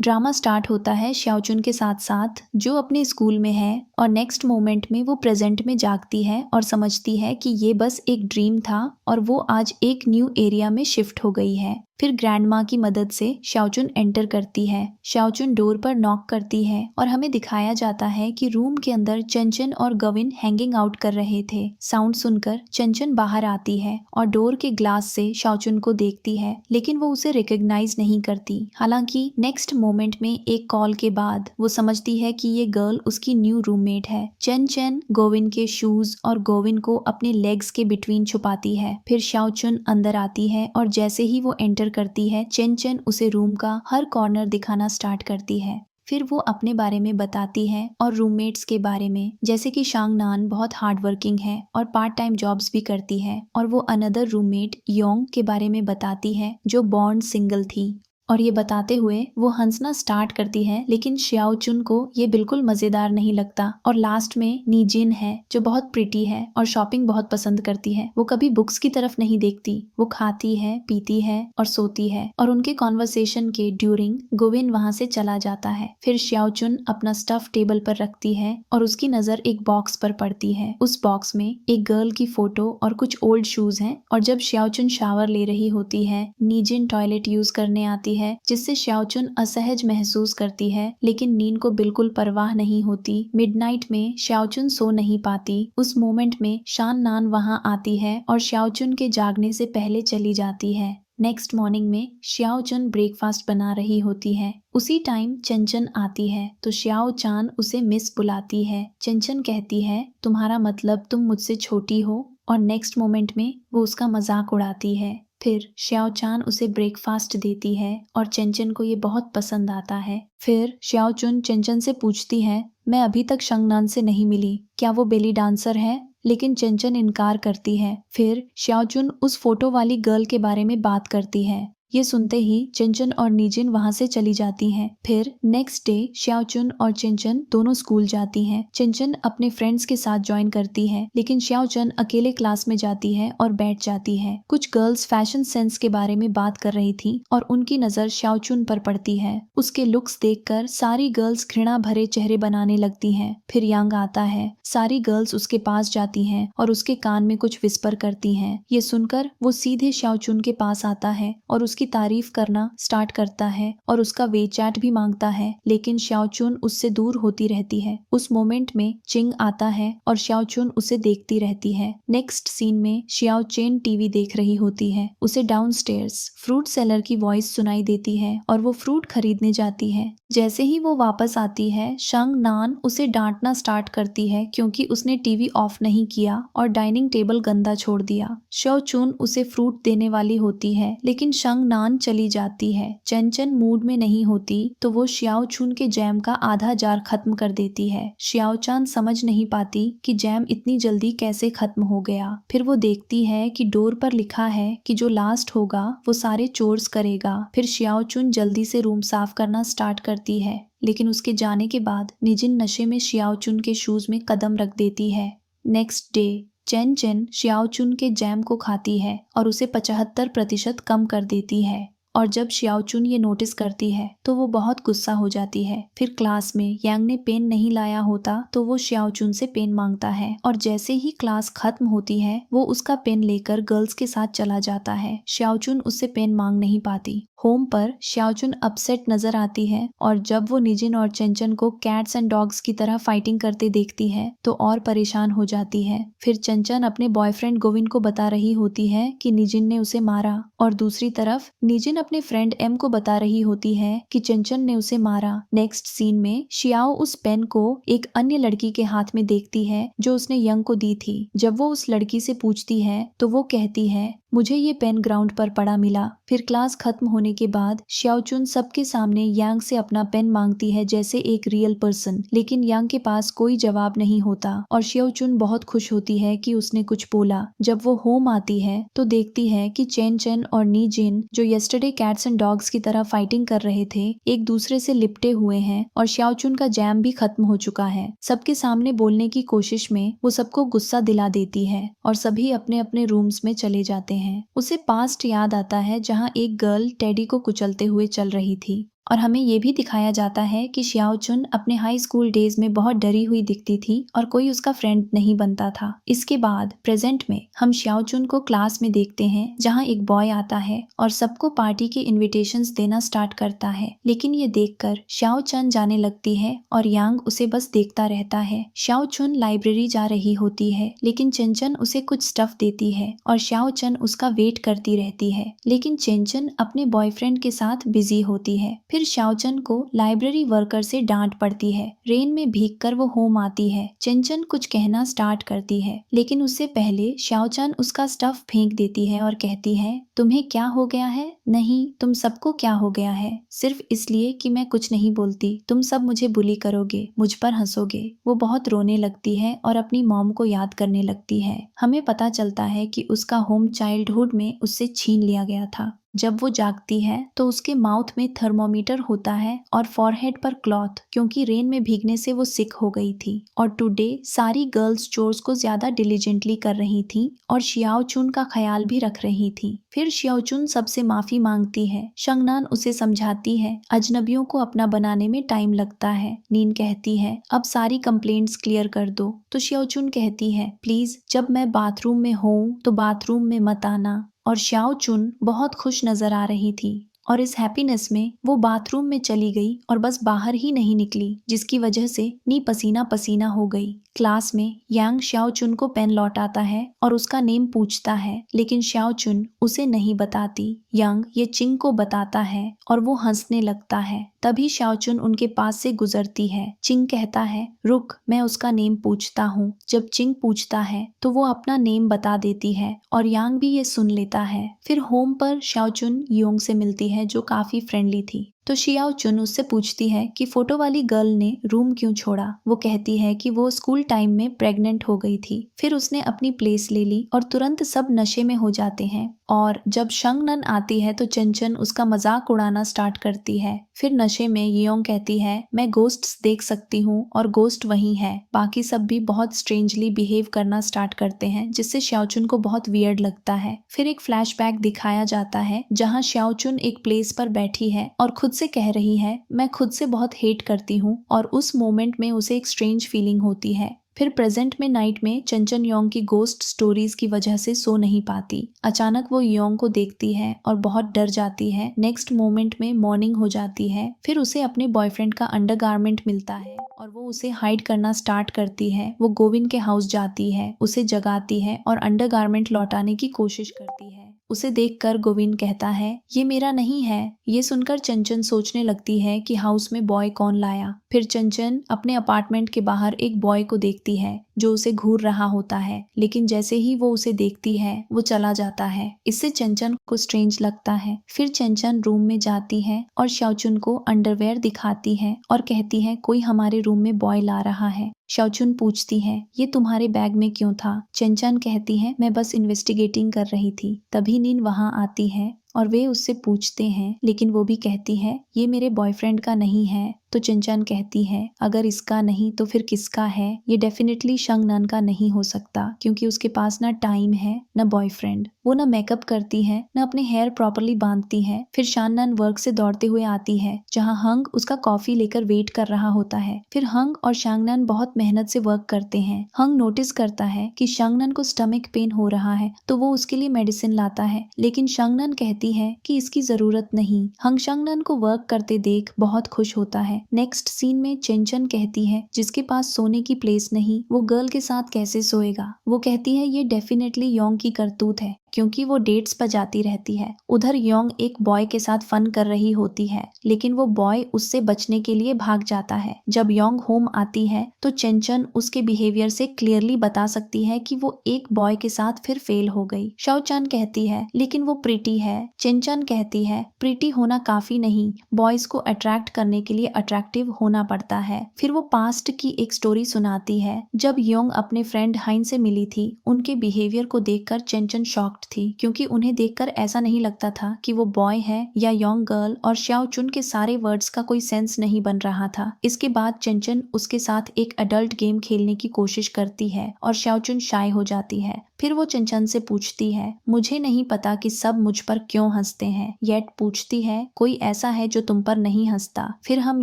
Drama start होता है श्याओचुन के साथ साथ जो अपने स्कूल में है और नेक्स्ट मोमेंट में वो प्रेजेंट में जागती है और समझती है कि ये बस एक ड्रीम था और वो आज एक न्यू एरिया में शिफ्ट हो गई है। फिर ग्रैंड माँ की मदद से श्याओचुन एंटर करती है। श्याओचुन डोर पर नॉक करती है और हमें दिखाया जाता है कि रूम के अंदर चंचन और गविन हैंगिंग आउट कर रहे थे। साउंड सुनकर चंचन बाहर आती है और डोर के ग्लास से श्याओचुन को देखती है, लेकिन वो उसे रिकॉग्नाइज नहीं करती। हालांकि नेक्स्ट मोमेंट में एक कॉल के बाद वो समझती है कि ये गर्ल उसकी न्यू रूममेट है। चंचन गोविन के शूज और गोविन को अपने लेग्स के बिटवीन छुपाती है। फिर श्याओचुन अंदर आती है और जैसे ही वो एंटर करती है चंचन उसे रूम का हर कॉर्नर दिखाना स्टार्ट करती है। फिर वो अपने बारे में बताती है और रूममेट्स के बारे में, जैसे कि शांग नान बहुत हार्ड वर्किंग है और पार्ट टाइम जॉब्स भी करती है, और वो अनदर रूममेट योंग के बारे में बताती है जो बॉर्न सिंगल थी। और ये बताते हुए वो हंसना स्टार्ट करती है, लेकिन श्याओचुन को ये बिल्कुल मजेदार नहीं लगता। और लास्ट में नीजिन है जो बहुत प्रिटी है और शॉपिंग बहुत पसंद करती है। वो कभी बुक्स की तरफ नहीं देखती, वो खाती है, पीती है और सोती है। और उनके कॉन्वर्सेशन के ड्यूरिंग गोविन वहां से चला जाता है। फिर श्याओचुन अपना स्टफ टेबल पर रखती है और उसकी नजर एक बॉक्स पर पड़ती है। उस बॉक्स में एक गर्ल की फोटो और कुछ ओल्ड शूज हैं। और जब श्याओचुन शावर ले रही होती है, नीजिन टॉयलेट यूज करने आती है, जिससे श्याओचुन असहज महसूस करती है, लेकिन नींद को बिल्कुल परवाह नहीं होती। मिडनाइट में श्याओचुन सो नहीं पाती। उस मोमेंट में शान नान वहां आती है और श्याओचुन के जागने से पहले चली जाती है। नेक्स्ट मॉर्निंग में श्याओचुन ब्रेकफास्ट बना रही होती है। उसी टाइम चंचन आती है तो श्याओ चान उसे मिस बुलाती है। चंचन कहती है तुम्हारा मतलब तुम मुझसे छोटी हो, और नेक्स्ट मोमेंट में वो उसका मजाक उड़ाती है। फिर श्याओचान उसे ब्रेकफास्ट देती है और चंचन को ये बहुत पसंद आता है। फिर श्याओचुन चंचन से पूछती है मैं अभी तक शंगनान से नहीं मिली, क्या वो बेली डांसर है? लेकिन चंचन इनकार करती है। फिर श्याओचुन उस फोटो वाली गर्ल के बारे में बात करती है। ये सुनते ही चंचन और नीजिन वहां से चली जाती हैं। फिर नेक्स्ट डे श्याओचुन और चंचन दोनों स्कूल जाती हैं। चंचन अपने फ्रेंड्स के साथ ज्वाइन करती है, लेकिन श्याओचुन अकेले क्लास में जाती है और बैठ जाती है। कुछ गर्ल्स फैशन सेंस के बारे में बात कर रही थी और उनकी नजर श्याओचुन पर पड़ती है। उसके लुक्स देखकर सारी गर्ल्स घृणा भरे चेहरे बनाने लगती हैं। फिर यांग आता है। सारी गर्ल्स उसके पास जाती हैं और उसके कान में कुछ विस्पर करती हैं। ये सुनकर वो सीधे श्याओचुन के पास आता है और उसकी तारीफ करना स्टार्ट करता है और उसका वे चैट भी मांगता है, लेकिन श्याओचुन उससे दूर होती रहती है। उस मोमेंट में चिंग आता है और श्याओचुन उसे देखती रहती है। नेक्स्ट सीन में श्याओचेन टीवी देख रही होती है। उसे डाउनस्टेयर्स फ्रूट सेलर की वॉइस सुनाई देती है और वो फ्रूट खरीदने जाती है। जैसे ही वो वापस आती है, शंग नान उसे डांटना स्टार्ट करती है क्योंकि उसने टीवी ऑफ नहीं किया और डाइनिंग टेबल गंदा छोड़ दिया। श्याओचुन उसे फ्रूट देने वाली होती है, लेकिन शंग नान चली जाती है। चंचन मूड में नहीं होती तो वो श्याओचुन के जैम का आधा जार खत्म कर देती है। श्याओचान समझ नहीं पाती कि जैम इतनी जल्दी कैसे खत्म हो गया। फिर वो देखती है कि डोर पर लिखा है कि जो लास्ट होगा वो सारे चोर्स करेगा। फिर श्याओचुन जल्दी से रूम साफ करना स्टार्ट करती है, लेकिन उसके जाने के बाद निजिन नशे में श्याओचुन के शूज में कदम रख देती है। नेक्स्ट डे चंचन श्याओचुन के जैम को खाती है और उसे 75% कम कर देती है। और जब श्याओचुन ये नोटिस करती है तो वो बहुत गुस्सा हो जाती है। फिर क्लास में यांग ने पेन नहीं लाया होता तो वो श्याओचुन से पेन मांगता है, और जैसे ही क्लास खत्म होती है वो उसका पेन लेकर गर्ल्स के साथ चला जाता है। श्याओचुन उससे पेन मांग नहीं पाती। होम पर श्याओचुन अपसेट नजर आती है और जब वो निजिन और चंचन को कैट्स एंड डॉग्स की तरह फाइटिंग करते देखती है तो और परेशान हो जाती है। फिर चंचन अपने बॉयफ्रेंड गोविन को बता रही होती है कि निजिन ने उसे मारा, और दूसरी तरफ निजिन अपने फ्रेंड एम को बता रही होती है कि चंचन ने उसे मारा। नेक्स्ट सीन में श्याओ उस पेन को एक अन्य लड़की के हाथ में देखती है जो उसने यंग को दी थी। जब वो उस लड़की से पूछती है तो वो कहती है मुझे ये पेन ग्राउंड पर पड़ा मिला। फिर क्लास खत्म होने के बाद श्याओचुन सबके सामने यांग से अपना पेन मांगती है जैसे एक रियल पर्सन, लेकिन यांग के पास कोई जवाब नहीं होता और श्याओचुन बहुत खुश होती है कि उसने कुछ बोला। जब वो होम आती है तो देखती है कि चेन चेन और नी जिन जो यस्टरडे कैट्स एंड डॉग्स की तरह फाइटिंग कर रहे थे एक दूसरे से लिपटे हुए हैं और श्याओचुन का जैम भी खत्म हो चुका है। सबके सामने बोलने की कोशिश में वो सबको गुस्सा दिला देती है और सभी अपने अपने रूम्स में चले जाते हैं। उसे पास्ट याद आता है जहाँ एक गर्ल टेडी को कुचलते हुए चल रही थी। और हमें ये भी दिखाया जाता है कि शियाओ चुन अपने हाई स्कूल डेज में बहुत डरी हुई दिखती थी और कोई उसका फ्रेंड नहीं बनता था। इसके बाद प्रेजेंट में हम शियाओ चुन को क्लास में देखते हैं जहाँ एक बॉय आता है और सबको पार्टी के इनविटेशंस देना स्टार्ट करता है, लेकिन ये देखकर शियाओ चुन जाने लगती है और यांग उसे बस देखता रहता है। शियाओ चुन लाइब्रेरी जा रही होती है, लेकिन चेंचन उसे कुछ स्टफ देती है और शियाओ चुन उसका वेट करती रहती है, लेकिन चेंचन अपने बॉयफ्रेंड के साथ बिजी होती है। फिर शियाओ चुन को लाइब्रेरी वर्कर से डांट पड़ती है। रेन में भीगकर वो होम आती है। चेंचन कुछ कहना स्टार्ट करती है, लेकिन उससे पहले शियाओ चुन उसका स्टफ फेंक देती है और कहती है, तुम्हें क्या हो गया है? नहीं, तुम सबको क्या हो गया है? सिर्फ इसलिए कि मैं कुछ नहीं बोलती तुम सब मुझे बुली करोगे, मुझ पर हंसोगे। वो बहुत रोने लगती है और अपनी मॉम को याद करने लगती है। हमें पता चलता है कि उसका होम चाइल्डहुड में उससे छीन लिया गया था। जब वो जागती है तो उसके माउथ में थर्मोमीटर होता है और फॉरहेड पर क्लॉथ, क्योंकि रेन में भीगने से वो सिक हो गई थी। और टुडे सारी गर्ल्स चोर्स को ज्यादा डिलीजेंटली कर रही थी और शियाओ चुन का ख्याल भी रख रही थी। फिर शियाओ चुन सबसे माफी मांगती है। शंगनान उसे समझाती है अजनबियों को अपना बनाने में टाइम लगता है। नीन कहती है अब सारी कंप्लेंट्स क्लियर कर दो, तो शियाओ चुन कहती है प्लीज जब मैं बाथरूम में हूँ तो बाथरूम में मत आना। और शियाओ चुन बहुत खुश नजर आ रही थी और इस हैप्पीनेस में वो बाथरूम में चली गई और बस बाहर ही नहीं निकली, जिसकी वजह से नी पसीना पसीना हो गई। क्लास में यांग शियाओ चुन को पेन लौटाता है और उसका नेम पूछता है, लेकिन शियाओ चुन उसे नहीं बताती। यांग ये चिंग को बताता है और वो हंसने लगता है। तभी शियाओ चुन उनके पास से गुजरती है। चिंग कहता है रुक, मैं उसका नेम पूछता हूँ। जब चिंग पूछता है तो वो अपना नेम बता देती है और यांग भी ये सुन लेता है। फिर होम पर शियाओ चुन योंग से मिलती है जो काफी फ्रेंडली थी। तो शियाओ चुन उससे पूछती है कि फोटो वाली गर्ल ने रूम क्यों छोड़ा। वो कहती है कि वो स्कूल टाइम में प्रेग्नेंट हो गई थी, फिर उसने अपनी प्लेस ले ली और तुरंत सब नशे में हो जाते हैं। और जब शंगनन आती है तो चेंचन उसका मजाक उड़ाना स्टार्ट करती है। फिर नशे में येओंग कहती है मैं गोस्ट्स देख सकती हूँ और गोस्ट वही है। बाकी सब भी बहुत स्ट्रेंजली बिहेव करना स्टार्ट करते हैं, जिससे शियाओ चुन को बहुत वियर्ड लगता है। फिर एक फ्लैशबैक दिखाया जाता है जहाँ शियाओ चुन एक प्लेस पर बैठी है और खुद से कह रही है मैं खुद से बहुत हेट करती हूँ, और उस मोमेंट में उसे एक स्ट्रेंज फीलिंग होती है। फिर प्रेजेंट में नाइट में चेंचन योंग की गोस्ट स्टोरीज की वजह से सो नहीं पाती। अचानक वो योंग को देखती है और बहुत डर जाती है। नेक्स्ट मोमेंट में मॉर्निंग हो जाती है। फिर उसे अपने बॉयफ्रेंड का अंडरगारमेंट मिलता है और वो उसे हाइड करना स्टार्ट करती है। वो गोविंद के हाउस जाती है, उसे जगाती है और अंडरगारमेंट लौटाने की कोशिश करती है। उसे देखकर गोविंद कहता है ये मेरा नहीं है। ये सुनकर चंचन सोचने लगती है कि हाउस में बॉय कौन लाया। फिर चंचन अपने अपार्टमेंट के बाहर एक बॉय को देखती है जो उसे घूर रहा होता है, लेकिन जैसे ही वो उसे देखती है वो चला जाता है। इससे चंचन को स्ट्रेंज लगता है। फिर चंचन रूम में जाती है और शियाओ चुन को अंडरवेयर दिखाती है और कहती है कोई हमारे रूम में बॉय ला रहा है। शियाओ चुन पूछती है ये तुम्हारे बैग में क्यों था? चंचन कहती है मैं बस इन्वेस्टिगेटिंग कर रही थी। तभी नीन वहां आती है और वे उससे पूछते हैं, लेकिन वो भी कहती है ये मेरे बॉयफ्रेंड का नहीं है। तो चंचन कहती है अगर इसका नहीं तो फिर किसका है? ये डेफिनेटली शंगनन का नहीं हो सकता, क्योंकि उसके पास ना टाइम है ना बॉयफ्रेंड। वो ना मेकअप करती है ना अपने हेयर प्रॉपरली बांधती है। फिर शाननन वर्क से दौड़ते हुए आती है जहाँ हंग उसका कॉफी लेकर वेट कर रहा होता है। फिर हंग और शांगनन बहुत मेहनत से वर्क करते हैं। हंग नोटिस करता है कि शांगनन को स्टमक पेन हो रहा है तो वो उसके लिए मेडिसिन लाता है, लेकिन शांगनन कहती है कि इसकी जरूरत नहीं। हंग शांगनन को वर्क करते देख बहुत खुश होता है। नेक्स्ट सीन में चेंचन कहती है जिसके पास सोने की प्लेस नहीं वो गर्ल के साथ कैसे सोएगा। वो कहती है ये डेफिनेटली योंग की करतूत है, क्योंकि वो डेट्स पर जाती रहती है। उधर योंग एक बॉय के साथ फन कर रही होती है, लेकिन वो बॉय उससे बचने के लिए भाग जाता है। जब योंग होम आती है तो चेंचन उसके बिहेवियर से क्लियरली बता सकती है कि वो एक बॉय के साथ फिर फेल हो गई। शाओ चान कहती है लेकिन वो प्रिटी है। चेंचन कहती है प्रिटी होना काफी नहीं, बॉयज को अट्रैक्ट करने के लिए अट्रैक्टिव होना पड़ता है। फिर वो पास्ट की एक स्टोरी सुनाती है। जब योंग अपने फ्रेंड हाइन से मिली थी, उनके बिहेवियर को देखकर चेंचन शॉक्ड थी, क्योंकि उन्हें देखकर ऐसा नहीं लगता था कि वो बॉय है या यंग गर्ल, और शियाओ चुन के सारे वर्ड्स का कोई सेंस नहीं बन रहा था। इसके बाद चेंचन उसके साथ एक अडल्ट गेम खेलने की कोशिश करती है और शियाओ चुन शाय हो जाती है। फिर वो चंचन से पूछती है, मुझे नहीं पता कि सब मुझ पर क्यों हंसते हैं, येट पूछती है कोई ऐसा है जो तुम पर नहीं हंसता। फिर हम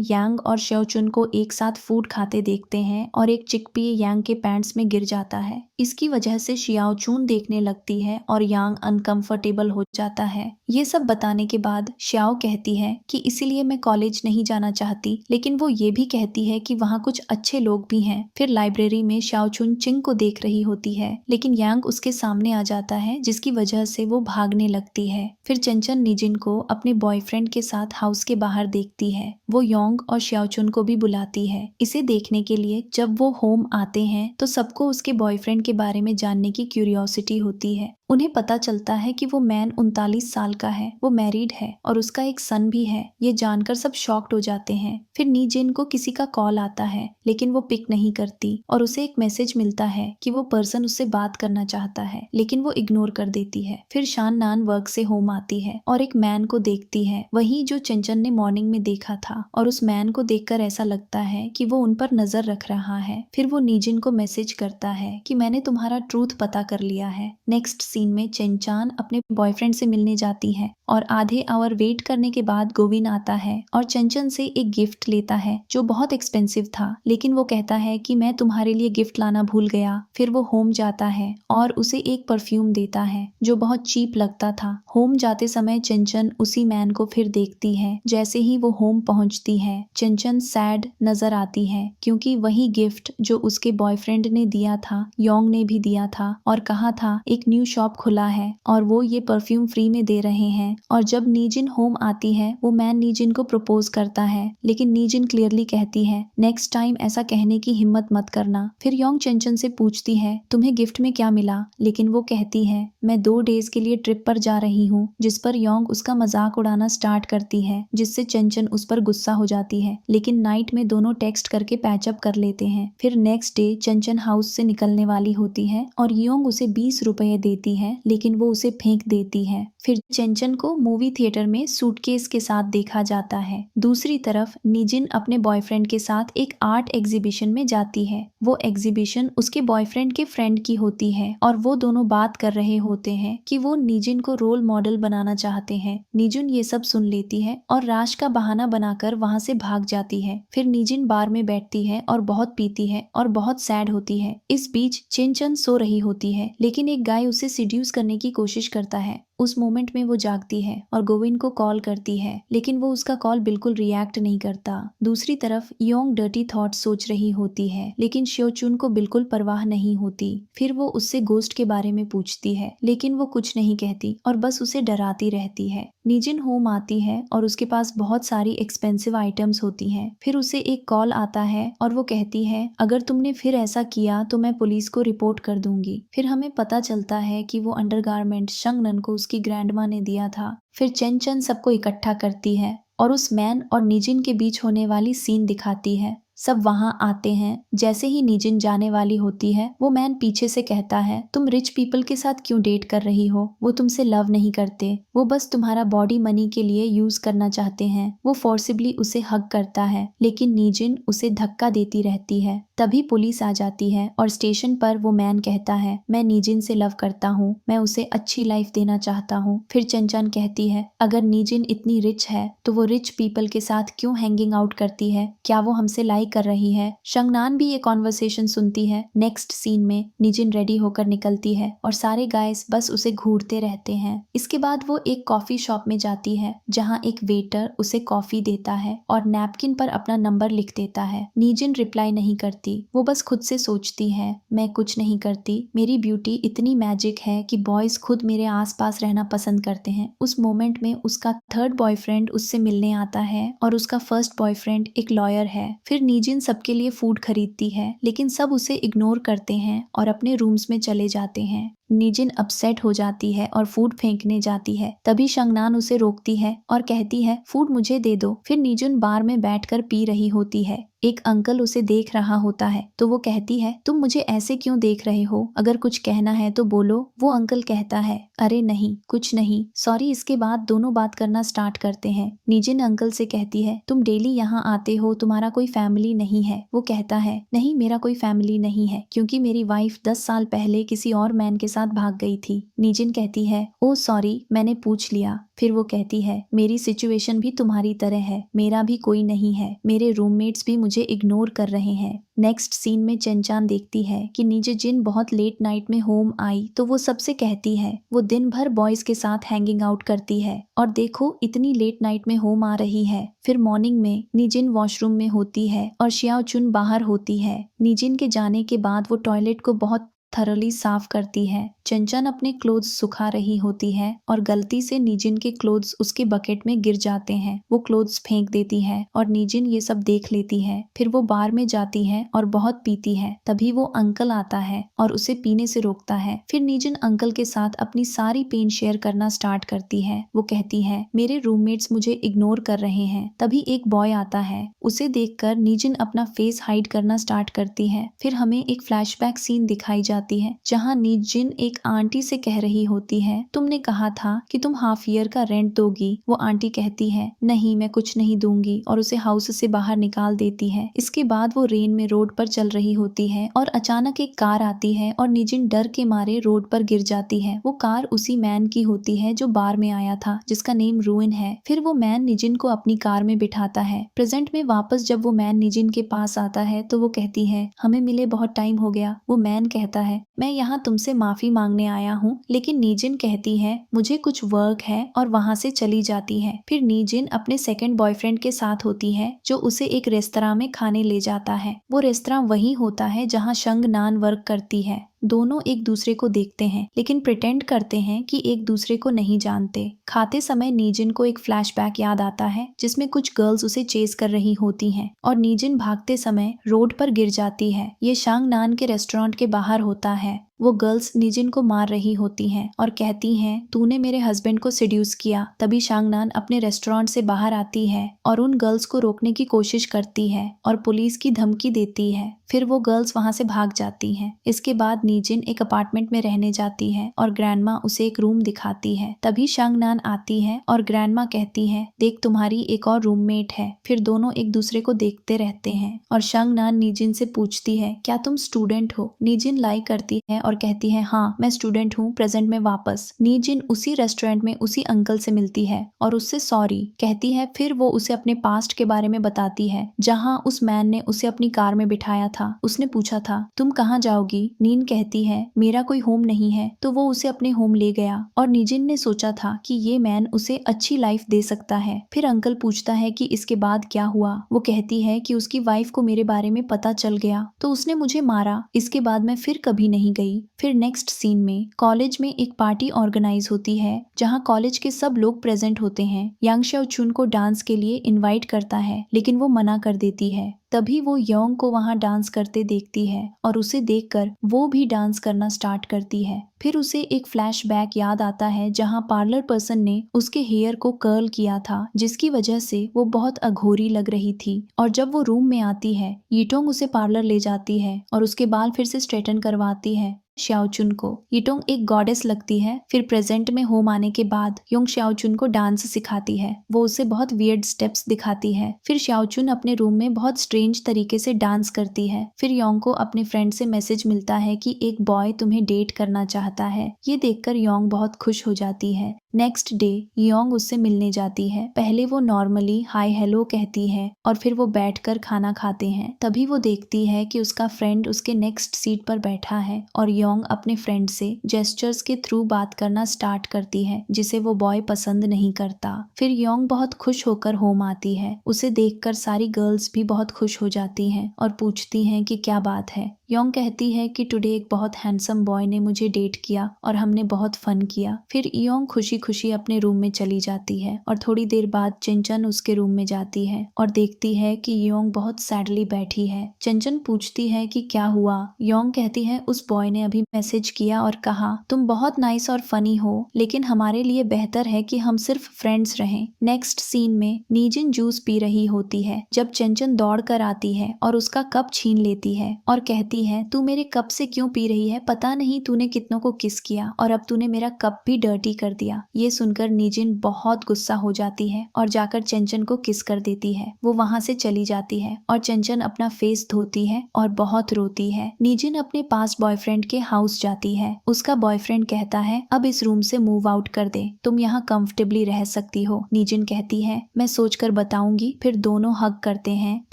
यांग और श्योचुन को एक साथ फूड खाते देखते हैं और एक चिकपी यांग के पैंट्स में गिर जाता है। इसकी वजह से शियाओचून देखने लगती है और यांग अनकंफर्टेबल हो जाता है। ये सब बताने के बाद श्याओ कहती है कि इसीलिए मैं कॉलेज नहीं जाना चाहती, लेकिन वो ये भी कहती है कि वहाँ कुछ अच्छे लोग भी हैं। फिर लाइब्रेरी में श्याओचून चिंग को देख रही होती है, लेकिन यांग उसके सामने आ जाता है जिसकी वजह से वो भागने लगती है। फिर चंचन निजिन को अपने बॉयफ्रेंड के साथ हाउस के बाहर देखती है। वो योंग और श्याओचुन को भी बुलाती है इसे देखने के लिए। जब वो होम आते हैं तो सबको उसके बॉयफ्रेंड के बारे में जानने की क्यूरियोसिटी होती है। उन्हें पता चलता है कि वो मैन 39 साल का है, वो मैरिड है और उसका एक सन भी है। ये जानकर सब शॉक्ड हो जाते हैं। फिर नीजिन को किसी का कॉल आता है, लेकिन वो पिक नहीं करती और उसे एक मैसेज मिलता है कि वो पर्सन उससे बात करना चाहता है, लेकिन वो इग्नोर कर देती है। फिर शान नान वर्क से होम आती है और एक मैन को देखती है, वही जो चंचन ने मॉर्निंग में देखा था, और उस मैन को देखकर ऐसा लगता है कि वो उन पर नजर रख रहा है। फिर वो नीजिन को मैसेज करता है कि मैंने तुम्हारा ट्रूथ पता कर लिया है। नेक्स्ट सीन में चेंचान अपने बॉयफ्रेंड से मिलने जाती है और आधे आवर वेट करने के बाद गोविन आता है और चंचन से एक गिफ्ट लेता है जो बहुत एक्सपेंसिव था, लेकिन वो कहता है कि मैं तुम्हारे लिए गिफ्ट लाना भूल गया। फिर वो होम जाता है और उसे एक परफ्यूम देता है जो बहुत चीप लगता था। होम जाते समय चंचन उसी मैन को फिर देखती है। जैसे ही वो होम पहुंचती है, चंचन सैड नजर आती है क्योंकि वही गिफ्ट जो उसके बॉयफ्रेंड ने दिया था, योंग ने भी दिया था और कहा था एक न्यू शॉप खुला है और वो ये परफ्यूम फ्री में दे रहे हैं। और जब नीजिन होम आती है, वो मैन नीजिन को प्रपोज करता है, लेकिन नीजिन क्लियरली कहती है नेक्स्ट टाइम ऐसा कहने की हिम्मत मत करना। फिर योंग चंचन से पूछती है तुम्हें गिफ्ट में क्या मिला, लेकिन वो कहती है मैं 2 डेज के लिए ट्रिप पर जा रही हूँ, जिस पर योंग उसका मजाक उड़ाना स्टार्ट करती है, जिससे चंचन उस पर गुस्सा हो जाती है। लेकिन नाइट में दोनों टेक्स्ट करके पैचअप कर लेते हैं। फिर नेक्स्ट डे चंचन हाउस से निकलने वाली होती है और योंग उसे 20 रुपए देती है, लेकिन वो उसे फेंक देती है। फिर चंचन को मूवी थिएटर में सूटकेस के साथ देखा जाता है। दूसरी तरफ निजिन अपने बॉयफ्रेंड के साथ एक आर्ट एग्जीबिशन में जाती है। वो एग्जीबिशन उसके बॉयफ्रेंड के फ्रेंड की होती है और वो दोनों बात कर रहे होते हैं कि वो निजिन को रोल मॉडल बनाना चाहते हैं। निजिन ये सब सुन लेती है और राश का बहाना बनाकर वहां से भाग जाती है। फिर निजिन बार में बैठती है और बहुत पीती है और बहुत सैड होती है। इस बीच चंचन सो रही होती है, लेकिन एक गाय उसे सिड्यूस करने की कोशिश करता है। उस मोमेंट में वो जागती है और गोविंद को कॉल करती है, लेकिन वो उसका कॉल बिल्कुल रिएक्ट नहीं करता। दूसरी तरफ योंग डर्टी थॉट्स सोच रही होती है, लेकिन श्योचुन को बिल्कुल परवाह नहीं होती। फिर वो उससे गोस्ट के बारे में पूछती है, लेकिन वो कुछ नहीं कहती और बस उसे डराती रहती है। निजिन होम आती है और उसके पास बहुत सारी एक्सपेंसिव आइटम्स होती हैं। फिर उसे एक कॉल आता है और वो कहती है अगर तुमने फिर ऐसा किया तो मैं पुलिस को रिपोर्ट कर दूंगी। फिर हमें पता चलता है कि वो अंडरगारमेंट शंगनन को उसकी ग्रैंडमा ने दिया था। फिर चंचन सबको इकट्ठा करती है और उस मैन और निजिन के बीच होने वाली सीन दिखाती है। सब वहां आते हैं। जैसे ही निजिन जाने वाली होती है, वो मैन पीछे से कहता है तुम रिच पीपल के साथ क्यों डेट कर रही हो, वो तुमसे लव नहीं करते, वो बस तुम्हारा बॉडी मनी के लिए यूज करना चाहते हैं। वो फोर्सिबली उसे हग करता है, लेकिन निजिन उसे धक्का देती रहती है। तभी पुलिस आ जाती है और स्टेशन पर वो मैन कहता है मैं निजिन से लव करता हूँ, मैं उसे अच्छी लाइफ देना चाहता हूँ। फिर चंचन कहती है अगर निजिन इतनी रिच है तो वो रिच पीपल के साथ क्यों हैंगिंग आउट करती है, क्या वो हमसे लाइक कर रही है। शंगनान भी ये कॉन्वर्सेशन सुनती है। नेक्स्ट सीन में निजिन रेडी होकर निकलती है और सारे गाइस बस उसे घूरते रहते हैं। इसके बाद वो एक कॉफी शॉप में जाती है जहाँ एक वेटर उसे कॉफी देता है और नैपकिन पर अपना नंबर लिख देता है। निजिन रिप्लाई नहीं करती, वो बस खुद से सोचती है मैं कुछ नहीं करती, मेरी ब्यूटी इतनी मैजिक है कि बॉयज खुद मेरे आसपास रहना पसंद करते हैं। उस मोमेंट में उसका थर्ड बॉयफ्रेंड उससे मिलने आता है और उसका फर्स्ट बॉयफ्रेंड एक लॉयर है। फिर निजिन सबके लिए फूड खरीदती है, लेकिन सब उसे इग्नोर करते हैं और अपने रूम्स में चले जाते हैं। निजिन अपसेट हो जाती है और फूड फेंकने जाती है। तभी शंगनान उसे रोकती है और कहती है फूड मुझे दे दो। फिर निजिन बार में बैठकर पी रही होती है। एक अंकल उसे देख रहा होता है तो वो कहती है, तुम मुझे ऐसे क्यों देख रहे हो, अगर कुछ कहना है तो बोलो। वो अंकल कहता है, अरे नहीं कुछ नहीं, सॉरी। इसके बाद दोनों बात करना स्टार्ट करते हैं। निजिन अंकल से कहती है, तुम डेली यहाँ आते हो, तुम्हारा कोई फैमिली नहीं है। वो कहता है, नहीं मेरा कोई फैमिली नहीं है, क्योंकि मेरी वाइफ 10 साल पहले किसी और मैन के साथ भाग गई थी। निजिन कहती है, ओ सॉरी मैंने पूछ लिया। फिर वो कहती है, मेरी सिचुएशन भी तुम्हारी तरह है, मेरा भी कोई नहीं है, मेरे रूममेट्स भी मुझे इग्नोर कर रहे हैं। नेक्स्ट सीन में चंचान देखती है कि निजिन बहुत लेट नाइट में होम आई तो वो सबसे कहती है, वो दिन भर बॉयज के साथ हैंगिंग आउट करती है और देखो इतनी लेट नाइट में होम आ रही है। फिर मॉर्निंग में निजिन वॉशरूम में होती है और शियाओ चुन बाहर होती है। निजिन के जाने के बाद वो टॉयलेट को बहुत थरली साफ करती है। चंचन अपने क्लोथ्स सुखा रही होती है और गलती से निजिन के क्लोथ्स उसके बकेट में गिर जाते हैं। वो क्लोथ्स फेंक देती है और निजिन ये सब देख लेती है। फिर वो बार में जाती है और बहुत पीती है। तभी वो अंकल आता है और उसे पीने से रोकता है। फिर निजिन अंकल के साथ अपनी सारी पेन शेयर करना स्टार्ट करती है। वो कहती है, मेरे रूममेट्स मुझे इग्नोर कर रहे हैं। तभी एक बॉय आता है। उसे देखकर निजिन अपना फेस हाइड करना स्टार्ट करती है। फिर हमें एक फ्लैशबैक सीन दिखाई जाती है जहाँ निजिन एक आंटी से कह रही होती है, तुमने कहा था कि तुम हाफ ईयर का रेंट दोगी। वो आंटी कहती है, नहीं मैं कुछ नहीं दूंगी और उसे हाउस से बाहर निकाल देती है। इसके बाद वो रेन में रोड पर चल रही होती है और अचानक एक कार आती है और निजिन डर के मारे रोड पर गिर जाती है। वो कार उसी मैन की होती है जो बार में आया था, जिसका नेम रूइन है। फिर वो मैन निजिन को अपनी कार में बिठाता है। प्रेजेंट में वापस जब वो मैन निजिन के पास आता है तो वो कहती है, हमें मिले बहुत टाइम हो गया। वो मैन कहता है, मैं यहाँ तुमसे माफी मांगने आया हूँ। लेकिन निजिन कहती है, मुझे कुछ वर्क है और वहाँ से चली जाती है। फिर निजिन अपने सेकंड बॉयफ्रेंड के साथ होती है जो उसे एक रेस्तरां में खाने ले जाता है। वो रेस्तरां वही होता है जहाँ शंग नान वर्क करती है। दोनों एक दूसरे को देखते हैं लेकिन प्रिटेंड करते हैं कि एक दूसरे को नहीं जानते। खाते समय निजिन को एक फ्लैशबैक याद आता है जिसमें कुछ गर्ल्स उसे चेस कर रही होती हैं और निजिन भागते समय रोड पर गिर जाती है। ये शांग नान के रेस्टोरेंट के बाहर होता है। वो गर्ल्स निजिन को मार रही होती हैं और कहती हैं, तूने मेरे हस्बैंड को सेड्यूस किया। तभी शांगनान अपने रेस्टोरेंट से बाहर आती है और उन गर्ल्स को रोकने की कोशिश करती है और पुलिस की धमकी देती है। फिर वो गर्ल्स वहां से भाग जाती हैं। इसके बाद निजिन एक अपार्टमेंट में रहने जाती है और ग्रैंडमा उसे एक रूम दिखाती है। तभी शांगनान आती है और ग्रैंडमा कहती है, देख तुम्हारी एक और रूममेट है। फिर दोनों एक दूसरे को देखते रहते हैं और शांगनान निजिन से पूछती है, क्या तुम स्टूडेंट हो? निजिन लाई करती है और कहती है, हाँ मैं स्टूडेंट हूँ, प्रेजेंट में वापस। निजिन उसी रेस्टोरेंट में उसी अंकल से मिलती है और उससे सॉरी कहती है। फिर वो उसे अपने पास्ट के बारे में बताती है जहाँ उस मैन ने उसे अपनी कार में बिठाया था। उसने पूछा था, तुम कहाँ जाओगी? नीन कहती है, मेरा कोई होम नहीं है। तो वो उसे अपने होम ले गया और निजिन ने सोचा था कि ये मैन उसे अच्छी लाइफ दे सकता है। फिर अंकल पूछता है कि इसके बाद क्या हुआ? वो कहती है कि उसकी वाइफ को मेरे बारे में पता चल गया तो उसने मुझे मारा। इसके बाद मैं फिर कभी नहीं गई। फिर नेक्स्ट सीन में कॉलेज में एक पार्टी ऑर्गेनाइज होती है जहाँ कॉलेज के सब लोग प्रेजेंट होते हैं। यांग शाओ चुन को डांस के लिए इनवाइट करता है लेकिन वो मना कर देती है। तभी वो योंग को वहाँ डांस करते देखती है और उसे देखकर वो भी डांस करना स्टार्ट करती है। फिर उसे एक फ्लैशबैक याद आता है जहाँ पार्लर पर्सन ने उसके हेयर को कर्ल किया था जिसकी वजह से वो बहुत अघोरी लग रही थी। और जब वो रूम में आती है, यीटोंग उसे पार्लर ले जाती है और उसके बाल फिर से स्ट्रेटन करवाती है। शाओचुन को यीटोंग एक गॉडेस लगती है। फिर प्रेजेंट में होम आने के बाद योंग शाओचुन को डांस सिखाती है। वो उसे बहुत वियर्ड स्टेप्स दिखाती है। फिर शाओचुन अपने रूम में बहुत स्ट्रेंज तरीके से डांस करती है। फिर योंग को अपने फ्रेंड से मैसेज मिलता है कि एक बॉय तुम्हें डेट करना चाहता है। ये देखकर योंग बहुत खुश हो जाती है। नेक्स्ट डे योंग उससे मिलने जाती है। पहले वो नॉर्मली हाय हेलो कहती है और फिर वो बैठकर खाना खाते हैं। तभी वो देखती है कि उसका फ्रेंड उसके नेक्स्ट सीट पर बैठा है और योंग अपने फ्रेंड से जेस्चर्स के थ्रू बात करना स्टार्ट करती है जिसे वो बॉय पसंद नहीं करता। फिर योंग बहुत खुश होकर होम आती है। उसे देखकर सारी गर्ल्स भी बहुत खुश हो जाती हैं और पूछती हैं कि क्या बात है। योंग कहती है कि टुडे एक बहुत हैंडसम बॉय ने मुझे डेट किया और हमने बहुत फन किया। फिर योंग खुशी खुशी अपने रूम में चली जाती है और थोड़ी देर बाद चंचन उसके रूम में जाती है और देखती है कि योंग बहुत सैडली बैठी है। चंचन पूछती है कि क्या हुआ? योंग कहती है, उस बॉय ने अभी मैसेज किया और कहा तुम बहुत नाइस और फनी हो, लेकिन हमारे लिए बेहतर है कि हम सिर्फ फ्रेंड्स रहें। नेक्स्ट सीन में नीजिन जूस पी रही होती है जब चंचन दौड़ कर आती है और उसका कप छीन लेती है और कहती है तू मेरे कप से क्यों पी रही है, पता नहीं तूने कितनों को किस किया और अब तूने मेरा कप भी डर्टी कर दिया। ये सुनकर नीजिन बहुत गुस्सा हो जाती है और जाकर चंचन को किस कर देती है। वो वहां से चली जाती है और चंचन अपना फेस धोती है और बहुत रोती है। नीजिन अपने पास बॉयफ्रेंड के हाउस जाती है। उसका बॉयफ्रेंड कहता है अब इस रूम से मूव आउट कर दे, तुम यहाँ कंफर्टेबली रह सकती हो। नीजिन कहती है मैं सोचकर बताऊंगी। फिर दोनों हग करते हैं।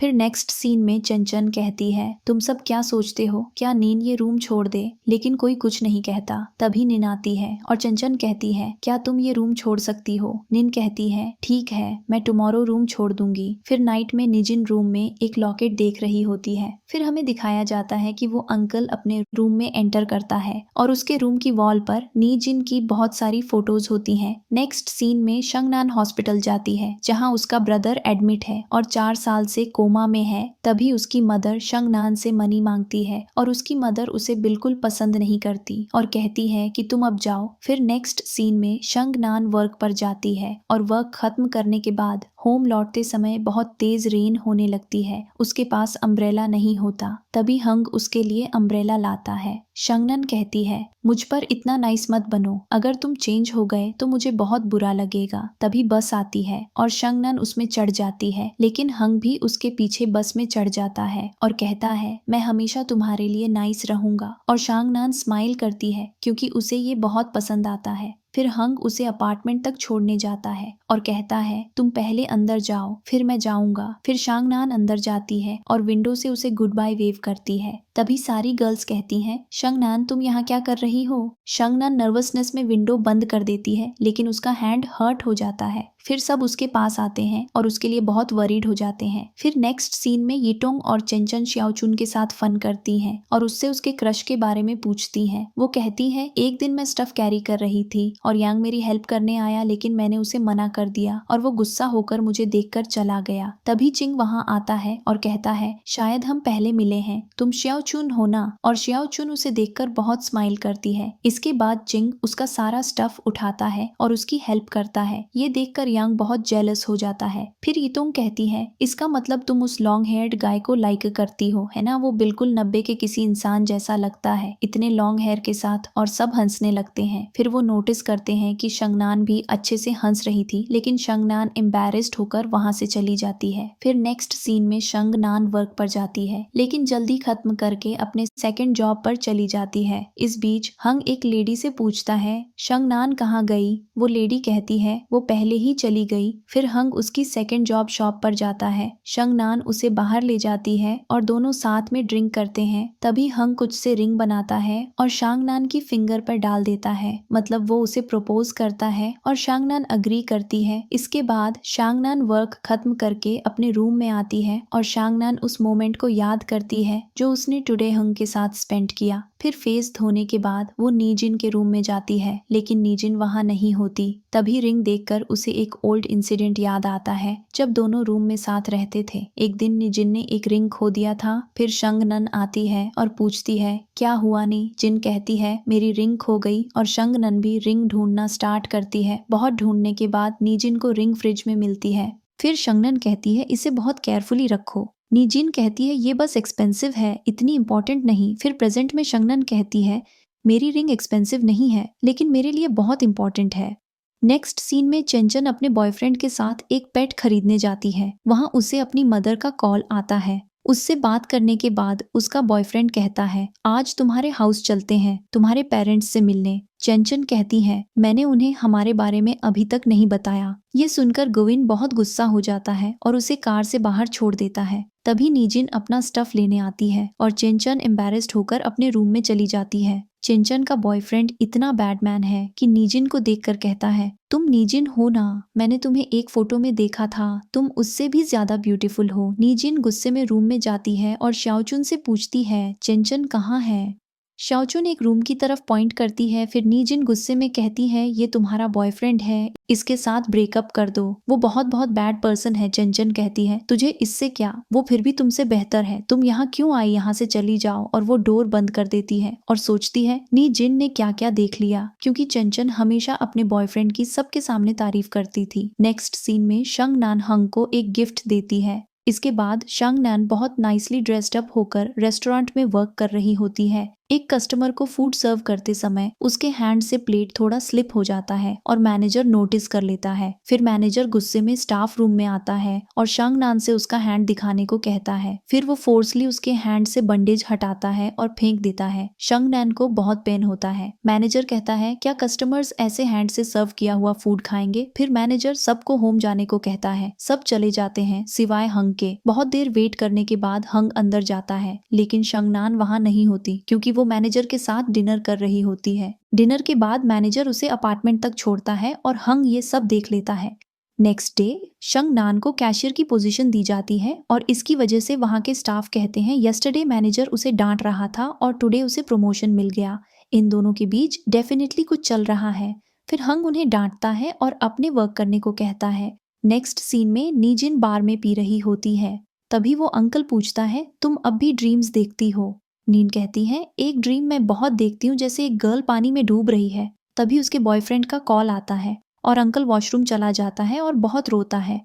फिर नेक्स्ट सीन में चंचन कहती है तुम सब क्या सोचते हो, क्या नीन ये रूम छोड़ दे, लेकिन कोई कुछ नहीं कहता। तभी नीन आती है और चंचन कहती है क्या तुम ये रूम छोड़ सकती हो। नीन कहती है ठीक है, मैं टुमारो रूम छोड़ दूंगी। फिर नाइट में निजिन रूम में एक लॉकेट देख रही होती है। फिर हमें दिखाया जाता है कि वो अंकल अपने रूम में एंटर करता है और उसके रूम की वॉल पर नीजिन की बहुत सारी फोटोज होती हैं। नेक्स्ट सीन में शंगनान हॉस्पिटल जाती है जहां उसका ब्रदर एडमिट है और 4 साल से कोमा में है। तभी उसकी मदर शंगनान से मनी मांगती है और उसकी मदर उसे बिल्कुल पसंद नहीं करती और कहती है कि तुम अब जाओ। फिर नेक्स्ट सीन में शंगनान वर्क पर जाती है और वर्क खत्म करने के बाद होम लौटते समय बहुत तेज रेन होने लगती है। उसके पास अम्ब्रेला नहीं होता। तभी हंग उसके लिए अम्ब्रेला लाता है। शंगनन कहती है मुझ पर इतना नाइस मत बनो, अगर तुम चेंज हो गए तो मुझे बहुत बुरा लगेगा। तभी बस आती है और शंगनन उसमें चढ़ जाती है, लेकिन हंग भी उसके पीछे बस में चढ़ जाता है और कहता है मैं हमेशा तुम्हारे लिए नाइस रहूंगा। और शंगनान स्माइल करती है क्योंकि उसे ये बहुत पसंद आता है। फिर हंग उसे अपार्टमेंट तक छोड़ने जाता है और कहता है तुम पहले अंदर जाओ, फिर मैं जाऊंगा। फिर शंगनान अंदर जाती है और विंडो से उसे गुड बाय वेव करती है। तभी सारी गर्ल्स कहती हैं शंगनान तुम यहाँ क्या कर रही हो। शंगनान नर्वसनेस में विंडो बंद कर देती है, लेकिन उसका हैंड हर्ट हो जाता है। फिर सब उसके पास आते हैं और उसके लिए बहुत वरीड हो जाते हैं। फिर नेक्स्ट सीन में यिटोंग और चेंचन श्याओचुन के साथ फन करती हैं और उससे उसके क्रश के बारे में पूछती हैं। वो कहती है एक दिन मैं स्टफ कैरी कर रही थी और यांग मेरी हेल्प करने आया, लेकिन मैंने उसे मना कर दिया और वो गुस्सा होकर मुझे देखकर चला गया। तभी चिंग वहाँ आता है और कहता है शायद हम पहले मिले हैं, तुम श्याओचुन हो ना। और श्याओचुन उसे देखकर बहुत स्माइल करती है। इसके बाद चिंग उसका सारा स्टफ उठाता है और उसकी हेल्प करता है। ये देखकर यांग बहुत जेलस हो जाता है। फिर यितोंग कहती है इसका मतलब तुम उस लॉन्ग हेयर्ड गाय को लाइक करती हो, है ना। वो बिल्कुल 90 के किसी इंसान जैसा लगता है इतने लॉन्ग हेयर के साथ, और सब हंसने लगते हैं। फिर वो नोटिस करते हैं कि शंगनान भी अच्छे से हंस रही थी, लेकिन शंगनान एम्बैरेस्ड होकर वहां से चली जाती है। फिर नेक्स्ट सीन में शंगनान वर्क पर जाती है, लेकिन जल्दी खत्म करके अपने सेकंड जॉब पर चली जाती है। इस बीच हंग एक लेडी से पूछता है शंगनान कहाँ गई। वो लेडी कहती है वो पहले ही चली गई। फिर हंग उसकी सेकंड जॉब शॉप पर जाता है। शंगनान उसे बाहर ले जाती है और दोनों साथ में ड्रिंक करते हैं। तभी हंग कुछ से रिंग बनाता है और शंगनान की फिंगर पर डाल देता है, मतलब वो उसे प्रपोज करता है और शंगनान अग्री करती है। इसके बाद शंगनान वर्क खत्म करके अपने रूम में आती है और शंगनान उस मोमेंट को याद करती है जो उसने टुडे हंग के साथ स्पेंड किया। फिर फेस धोने के बाद वो नीजिन के रूम में जाती है, लेकिन नीजिन वहां नहीं होती। तभी रिंग देखकर उसे एक ओल्ड इंसिडेंट याद आता है जब दोनों रूम में साथ रहते थे। एक दिन नीजिन ने एक रिंग खो दिया था। फिर शंगनन आती है और पूछती है क्या हुआ नी। जिन कहती है मेरी रिंग खो गई और शंगनन भी रिंग ढूंढना स्टार्ट करती है। बहुत ढूंढने के बाद नीजिन को रिंग फ्रिज में मिलती है। फिर शंगनन कहती है इसे बहुत केयरफुली रखो। नीजिन कहती है ये बस एक्सपेंसिव है, इतनी इंपॉर्टेंट नहीं। फिर प्रेजेंट में शंगनन कहती है मेरी रिंग एक्सपेंसिव नहीं है, लेकिन मेरे लिए बहुत इंपॉर्टेंट है। नेक्स्ट सीन में चंचन अपने बॉयफ्रेंड के साथ एक पेट खरीदने जाती है। वहां उसे अपनी मदर का कॉल आता है। उससे बात करने के बाद उसका बॉयफ्रेंड कहता है आज तुम्हारे हाउस चलते हैं तुम्हारे पेरेंट्स से मिलने। चंचन कहती है मैंने उन्हें हमारे बारे में अभी तक नहीं बताया। ये सुनकर गोविंद बहुत गुस्सा हो जाता है और उसे कार से बाहर छोड़ देता है। तभी नीजिन अपना स्टफ लेने आती है और चंचन एम्बैरेस्ड होकर अपने रूम में चली जाती है। चंचन का बॉयफ्रेंड इतना बैडमैन है कि नीजिन को देखकर कहता है तुम नीजिन हो ना, मैंने तुम्हें एक फोटो में देखा था, तुम उससे भी ज्यादा ब्यूटीफुल हो। नीजिन गुस्से में रूम में जाती है और श्याओचुन से पूछती है चंचन कहाँ है। शाओचुन एक रूम की तरफ पॉइंट करती है, फिर नीजिन गुस्से में कहती है ये तुम्हारा बॉयफ्रेंड है, इसके साथ ब्रेकअप कर दो, वो बहुत बहुत बैड पर्सन है। चंचन कहती है तुझे इससे क्या, वो फिर भी तुमसे बेहतर है, तुम यहाँ क्यों आई, यहाँ से चली जाओ। और वो डोर बंद कर देती है और सोचती है नीजिन ने क्या क्या देख लिया, क्योंकि चंचन हमेशा अपने बॉयफ्रेंड की सबके सामने तारीफ करती थी। नेक्स्ट सीन में शंग नान हंग को एक गिफ्ट देती है। इसके बाद शंग नान बहुत नाइसली ड्रेस्ड अप होकर रेस्टोरेंट में वर्क कर रही होती है। एक कस्टमर को फूड सर्व करते समय उसके हैंड से प्लेट थोड़ा स्लिप हो जाता है और मैनेजर नोटिस कर लेता है। फिर मैनेजर गुस्से में स्टाफ रूम में आता है और शंग नान से उसका हैंड दिखाने को कहता है। फिर वो फोर्सली उसके हैंड से बंडेज हटाता है और फेंक देता है। शंग नान को बहुत पेन होता है। मैनेजर कहता है क्या कस्टमर्स ऐसे हैंड से सर्व किया हुआ फूड खाएंगे। फिर मैनेजर सबको होम जाने को कहता है। सब चले जाते हैं सिवाय हंग के। बहुत देर वेट करने के बाद हंग अंदर जाता है, लेकिन शंग नान वहां नहीं होती क्योंकि वो मैनेजर के साथ डिनर कर रही होती है। डिनर के बाद मैनेजर उसे अपार्टमेंट तक छोड़ता है और हंग ये सब देख लेता है। नेक्स्ट डे शंग नान को कैशियर की पोजीशन दी जाती है और इसकी वजह से वहां के स्टाफ कहते हैं यस्टरडे मैनेजर उसे डांट रहा था और टुडे उसे प्रमोशन मिल गया। इन दोनों के बीच डेफिनेटली कुछ चल रहा है। फिर हंग उन्हें डांटता है और अपने वर्क करने को कहता है। नेक्स्ट सीन में नीजिन बार में पी रही होती है। तभी वो अंकल पूछता है तुम अब भी ड्रीम्स देखती हो। नीन कहती है एक ड्रीम मैं बहुत देखती हूँ, जैसे एक गर्ल पानी में डूब रही है। तभी उसके बॉयफ्रेंड का कॉल आता है और अंकल वॉशरूम चला जाता है और बहुत रोता है।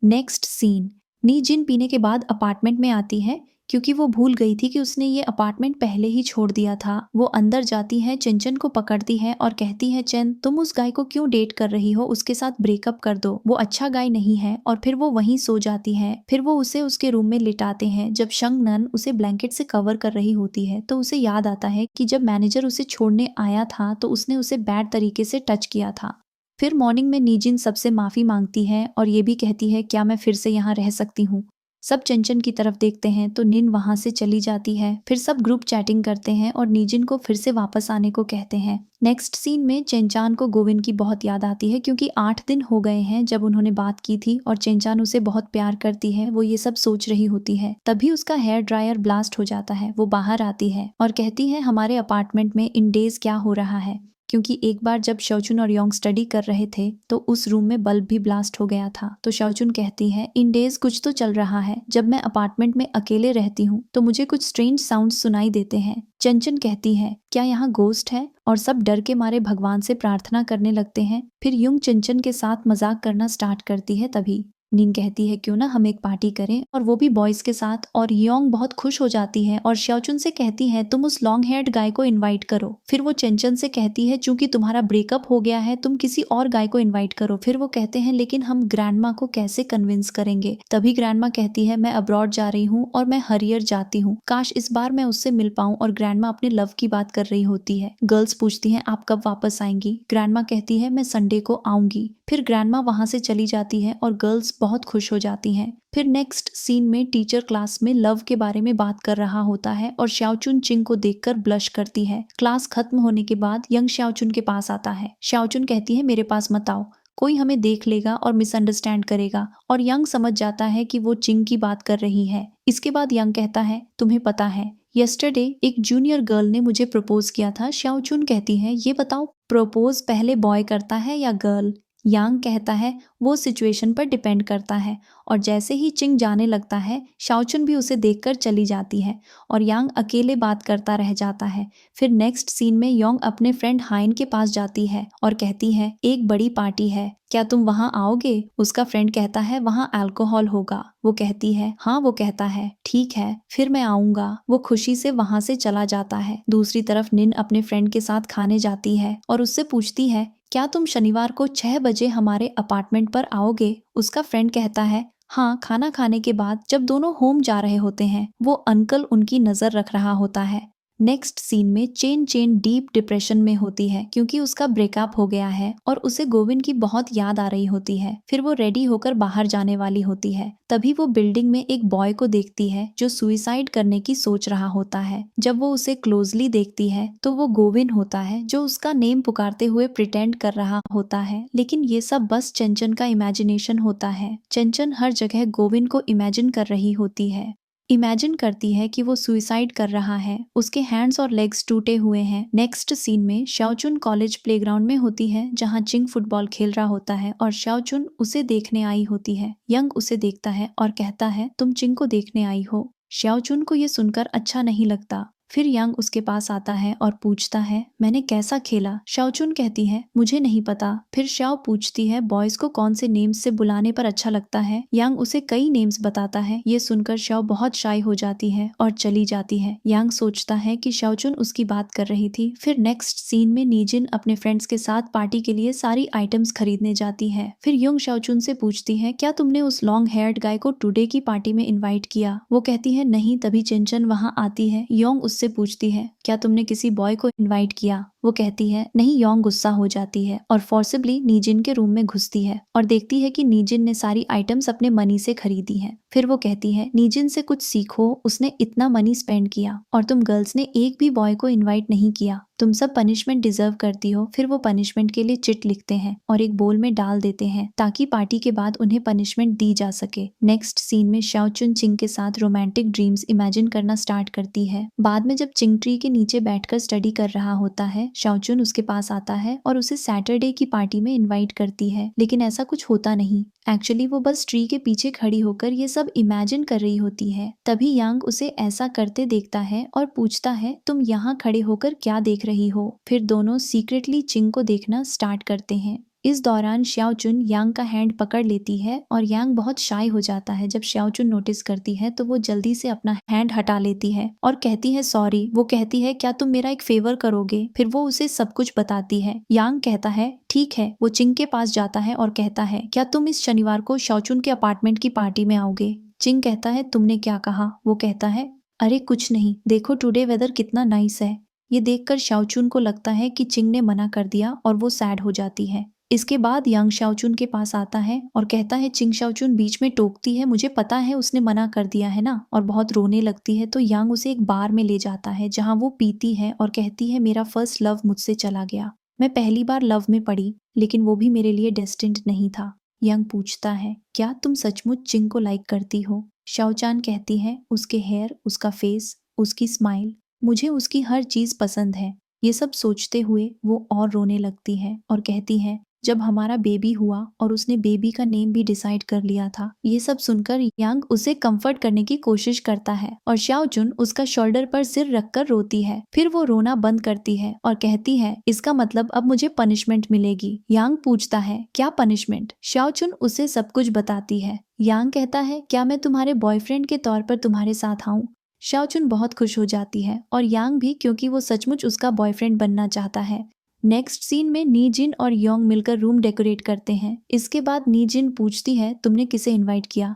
नेक्स्ट सीन नी जिन पीने के बाद अपार्टमेंट में आती है क्योंकि वो भूल गई थी कि उसने ये अपार्टमेंट पहले ही छोड़ दिया था। वो अंदर जाती है, चेंचन को पकड़ती है और कहती है चेन तुम उस गाय को क्यों डेट कर रही हो, उसके साथ ब्रेकअप कर दो, वो अच्छा गाय नहीं है। और फिर वो वहीं सो जाती है। फिर वो उसे उसके रूम में लिटाते हैं। जब शंग नन उसे ब्लैंकेट से कवर कर रही होती है तो उसे याद आता है कि जब मैनेजर उसे छोड़ने आया था तो उसने उसे बैड तरीके से टच किया था। फिर मॉर्निंग में नीजिन सबसे माफी मांगती है और ये भी कहती है क्या मैं फिर से यहाँ रह सकती हूँ। सब चंचन की तरफ देखते हैं तो निन वहां से चली जाती है। फिर सब ग्रुप चैटिंग करते हैं और नीजिन को फिर से वापस आने को कहते हैं। नेक्स्ट सीन में चेंचान को गोविंद की बहुत याद आती है क्योंकि 8 दिन हो गए हैं जब उन्होंने बात की थी और चेंचान उसे बहुत प्यार करती है। वो ये सब सोच रही होती है। तभी उसका हेयर ड्रायर ब्लास्ट हो जाता है। वो बाहर आती है और कहती है हमारे अपार्टमेंट में इन डेज क्या हो रहा है, क्योंकि एक बार जब शाओचुन और योंग स्टडी कर रहे थे तो उस रूम में बल्ब भी ब्लास्ट हो गया था। तो शाओचुन कहती है इन डेज कुछ तो चल रहा है। जब मैं अपार्टमेंट में अकेले रहती हूँ तो मुझे कुछ स्ट्रेंज साउंड सुनाई देते हैं। चंचन कहती है क्या यहाँ गोस्ट है, और सब डर के मारे भगवान से प्रार्थना करने लगते हैं। फिर युंग चंचन के साथ मजाक करना स्टार्ट करती है। तभी नीन कहती है क्यों ना हम एक पार्टी करें और वो भी बॉयज के साथ, और योंग बहुत खुश हो जाती है और शाओचुन से कहती है तुम उस लॉन्ग हेयर्ड गाय को इनवाइट करो। फिर वो चंचन से कहती है चूंकि तुम्हारा ब्रेकअप हो गया है तुम किसी और गाय को इनवाइट करो। फिर वो कहते हैं लेकिन हम ग्रैंडमा को कैसे कन्विंस करेंगे। तभी ग्रैंडमा कहती है मैं अब्रॉड जा रही हूँ और मैं हरियर जाती हूँ, काश इस बार मैं उससे मिल पाऊँ। और ग्रैंडमा अपने लव की बात कर रही होती है। गर्ल्स पूछती हैं आप कब वापस आएंगी। ग्रैंडमा कहती है मैं संडे को आऊंगी। फिर ग्रैंडमा वहां से चली जाती है और गर्ल्स बहुत खुश हो जाती हैं। फिर नेक्स्ट सीन में टीचर क्लास में लव के बारे में बात कर रहा होता है और शाओचुन चिंग को देखकर ब्लश करती है। क्लास खत्म होने के बाद यंग शाओचुन के पास आता है। शाओचुन कहती है मेरे पास मत आओ, कोई हमें देख लेगा और मिसअंडरस्टैंड करेगा। और यंग समझ जाता है कि वो चिंग की बात कर रही है। इसके बाद यंग कहता है तुम्हें पता है यस्टरडे एक जूनियर गर्ल ने मुझे प्रपोज किया था। शाओचुन कहती है ये बताओ प्रपोज पहले बॉय करता है या गर्ल। यांग कहता है वो सिचुएशन पर डिपेंड करता है। और जैसे ही चिंग जाने लगता है शाओचुन भी उसे देखकर चली जाती है और यांग अकेले बात करता रह जाता है। फिर नेक्स्ट सीन में योंग अपने फ्रेंड हाइन के पास जाती है और कहती है एक बड़ी पार्टी है, क्या तुम वहां आओगे। उसका फ्रेंड कहता है वहां अल्कोहल होगा। वो कहती है हाँ। वो कहता है ठीक है फिर मैं आऊंगा। वो खुशी से वहां से चला जाता है। दूसरी तरफ निन अपने फ्रेंड के साथ खाने जाती है और उससे पूछती है क्या तुम शनिवार को 6 बजे हमारे अपार्टमेंट पर आओगे। उसका फ्रेंड कहता है हाँ। खाना खाने के बाद जब दोनों होम जा रहे होते हैं वो अंकल उनकी नजर रख रहा होता है। नेक्स्ट सीन में चेन डीप डिप्रेशन में होती है क्योंकि उसका ब्रेकअप हो गया है और उसे गोविंद की बहुत याद आ रही होती है। फिर वो रेडी होकर बाहर जाने वाली होती है। तभी वो बिल्डिंग में एक बॉय को देखती है जो सुइसाइड करने की सोच रहा होता है। जब वो उसे क्लोजली देखती है तो वो गोविंद होता है जो उसका नेम पुकारते हुए प्रिटेंड कर रहा होता है। लेकिन ये सब बस चंचन का इमेजिनेशन होता है। चंचन हर जगह गोविंद को इमेजिन कर रही होती है। इमेजिन करती है कि वो सुसाइड कर रहा है। उसके हैंड्स और लेग्स टूटे हुए हैं। नेक्स्ट सीन में शाओचुन कॉलेज प्लेग्राउंड में होती है जहां चिंग फुटबॉल खेल रहा होता है और शाओचुन उसे देखने आई होती है। यंग उसे देखता है और कहता है तुम चिंग को देखने आई हो। शाओचुन को ये सुनकर अच्छा नहीं लगता। फिर यंग उसके पास आता है और पूछता है मैंने कैसा खेला। शाओचुन कहती है मुझे नहीं पता। फिर शाओ पूछती है बॉयज को कौन से नेम्स से बुलाने पर अच्छा लगता है। यंग उसे कई नेम्स बताता है। ये सुनकर शाओ बहुत शाय हो जाती है और चली जाती है। यंग सोचता है कि शाओचुन उसकी बात कर रही थी। फिर नेक्स्ट सीन में नीजिन अपने फ्रेंड्स के साथ पार्टी के लिए सारी आइटम्स खरीदने जाती है। फिर यंग शाओचुन से पूछती है क्या तुमने उस लॉन्ग हेयर्ड गाय को टुडे की पार्टी में इन्वाइट किया। वो कहती है नहीं। तभी चिंचन वहां आती है। योंग उससे पूछती है क्या तुमने किसी बॉय को इनवाइट किया। वो कहती है नहीं। योंग गुस्सा हो जाती है और फोर्सिबली नीजिन के रूम में घुसती है और देखती है कि नीजिन ने सारी आइटम्स अपने मनी से खरीदी हैं। फिर वो कहती है नीजिन से कुछ सीखो। उसने इतना मनी स्पेंड किया और तुम गर्ल्स ने एक भी बॉय को इनवाइट नहीं किया। तुम सब पनिशमेंट डिजर्व करती हो। फिर वो पनिशमेंट के लिए चिट लिखते हैं और एक बोल में डाल देते हैं ताकि पार्टी के बाद उन्हें पनिशमेंट दी जा सके। नेक्स्ट सीन में शाओचुन चिंग के साथ रोमांटिक ड्रीम्स इमेजिन करना स्टार्ट करती है। बाद में जब चिंग ट्री के नीचे बैठकर स्टडी कर रहा होता है शाओचुन उसके पास आता है और उसे सैटरडे की पार्टी में इन्वाइट करती है। लेकिन ऐसा कुछ होता नहीं। एक्चुअली वो बस ट्री के पीछे खड़ी होकर ये सब इमेजिन कर रही होती है। तभी यांग उसे ऐसा करते देखता है और पूछता है तुम यहाँ खड़े होकर क्या देख रही हो। फिर दोनों सीक्रेटली चिंग को देखना स्टार्ट करते हैं। इस दौरान शाओचुन यांग का हैंड पकड़ लेती है और यांग बहुत शाय हो जाता है। जब शाओचुन नोटिस करती है तो वो जल्दी से अपना हैंड हटा लेती है और कहती है सॉरी। वो कहती है क्या तुम मेरा एक फेवर करोगे। फिर वो उसे सब कुछ बताती है। यांग कहता है ठीक है। वो चिंग के पास जाता है और कहता है क्या तुम इस शनिवार को शाओचुन के अपार्टमेंट की पार्टी में आओगे। चिंग कहता है तुमने क्या कहा। वो कहता है अरे कुछ नहीं। देखो टुडे वेदर कितना नाइस है। ये देखकर शाओचुन को लगता है कि चिंग ने मना कर दिया और वो सैड हो जाती है। इसके बाद यांग शाओचुन के पास आता है और कहता है चिंग शाओचुन बीच में टोकती है मुझे पता है उसने मना कर दिया है ना, और बहुत रोने लगती है। तो यांग उसे एक बार में ले जाता है जहां वो पीती है और कहती है मेरा फर्स्ट लव मुझसे चला गया। मैं पहली बार लव में पड़ी लेकिन वो भी मेरे लिए डेस्टिन्ड नहीं था। यांग पूछता है क्या तुम सचमुच चिंग को लाइक करती हो। शाओचान कहती है उसके हेयर, उसका फेस, उसकी स्माइल, मुझे उसकी हर चीज पसंद है। ये सब सोचते हुए वो और रोने लगती है और कहती है जब हमारा बेबी हुआ और उसने बेबी का नेम भी डिसाइड कर लिया था। ये सब सुनकर यांग उसे कंफर्ट करने की कोशिश करता है और शाओचुन उसका शोल्डर पर सिर रखकर रोती है। फिर वो रोना बंद करती है और कहती है इसका मतलब अब मुझे पनिशमेंट मिलेगी। यांग पूछता है क्या पनिशमेंट। शाओचुन उसे सब कुछ बताती है। यांग कहता है क्या मैं तुम्हारे बॉयफ्रेंड के तौर पर तुम्हारे साथ आऊं। शाओचुन बहुत खुश हो जाती है और यांग भी, क्योंकि वो सचमुच उसका बॉयफ्रेंड बनना चाहता है। नेक्स्ट सीन में नीजिन और योंग मिलकर रूम डेकोरेट करते हैं। इसके बाद नीजिन पूछती है तुमने किसे इनवाइट किया।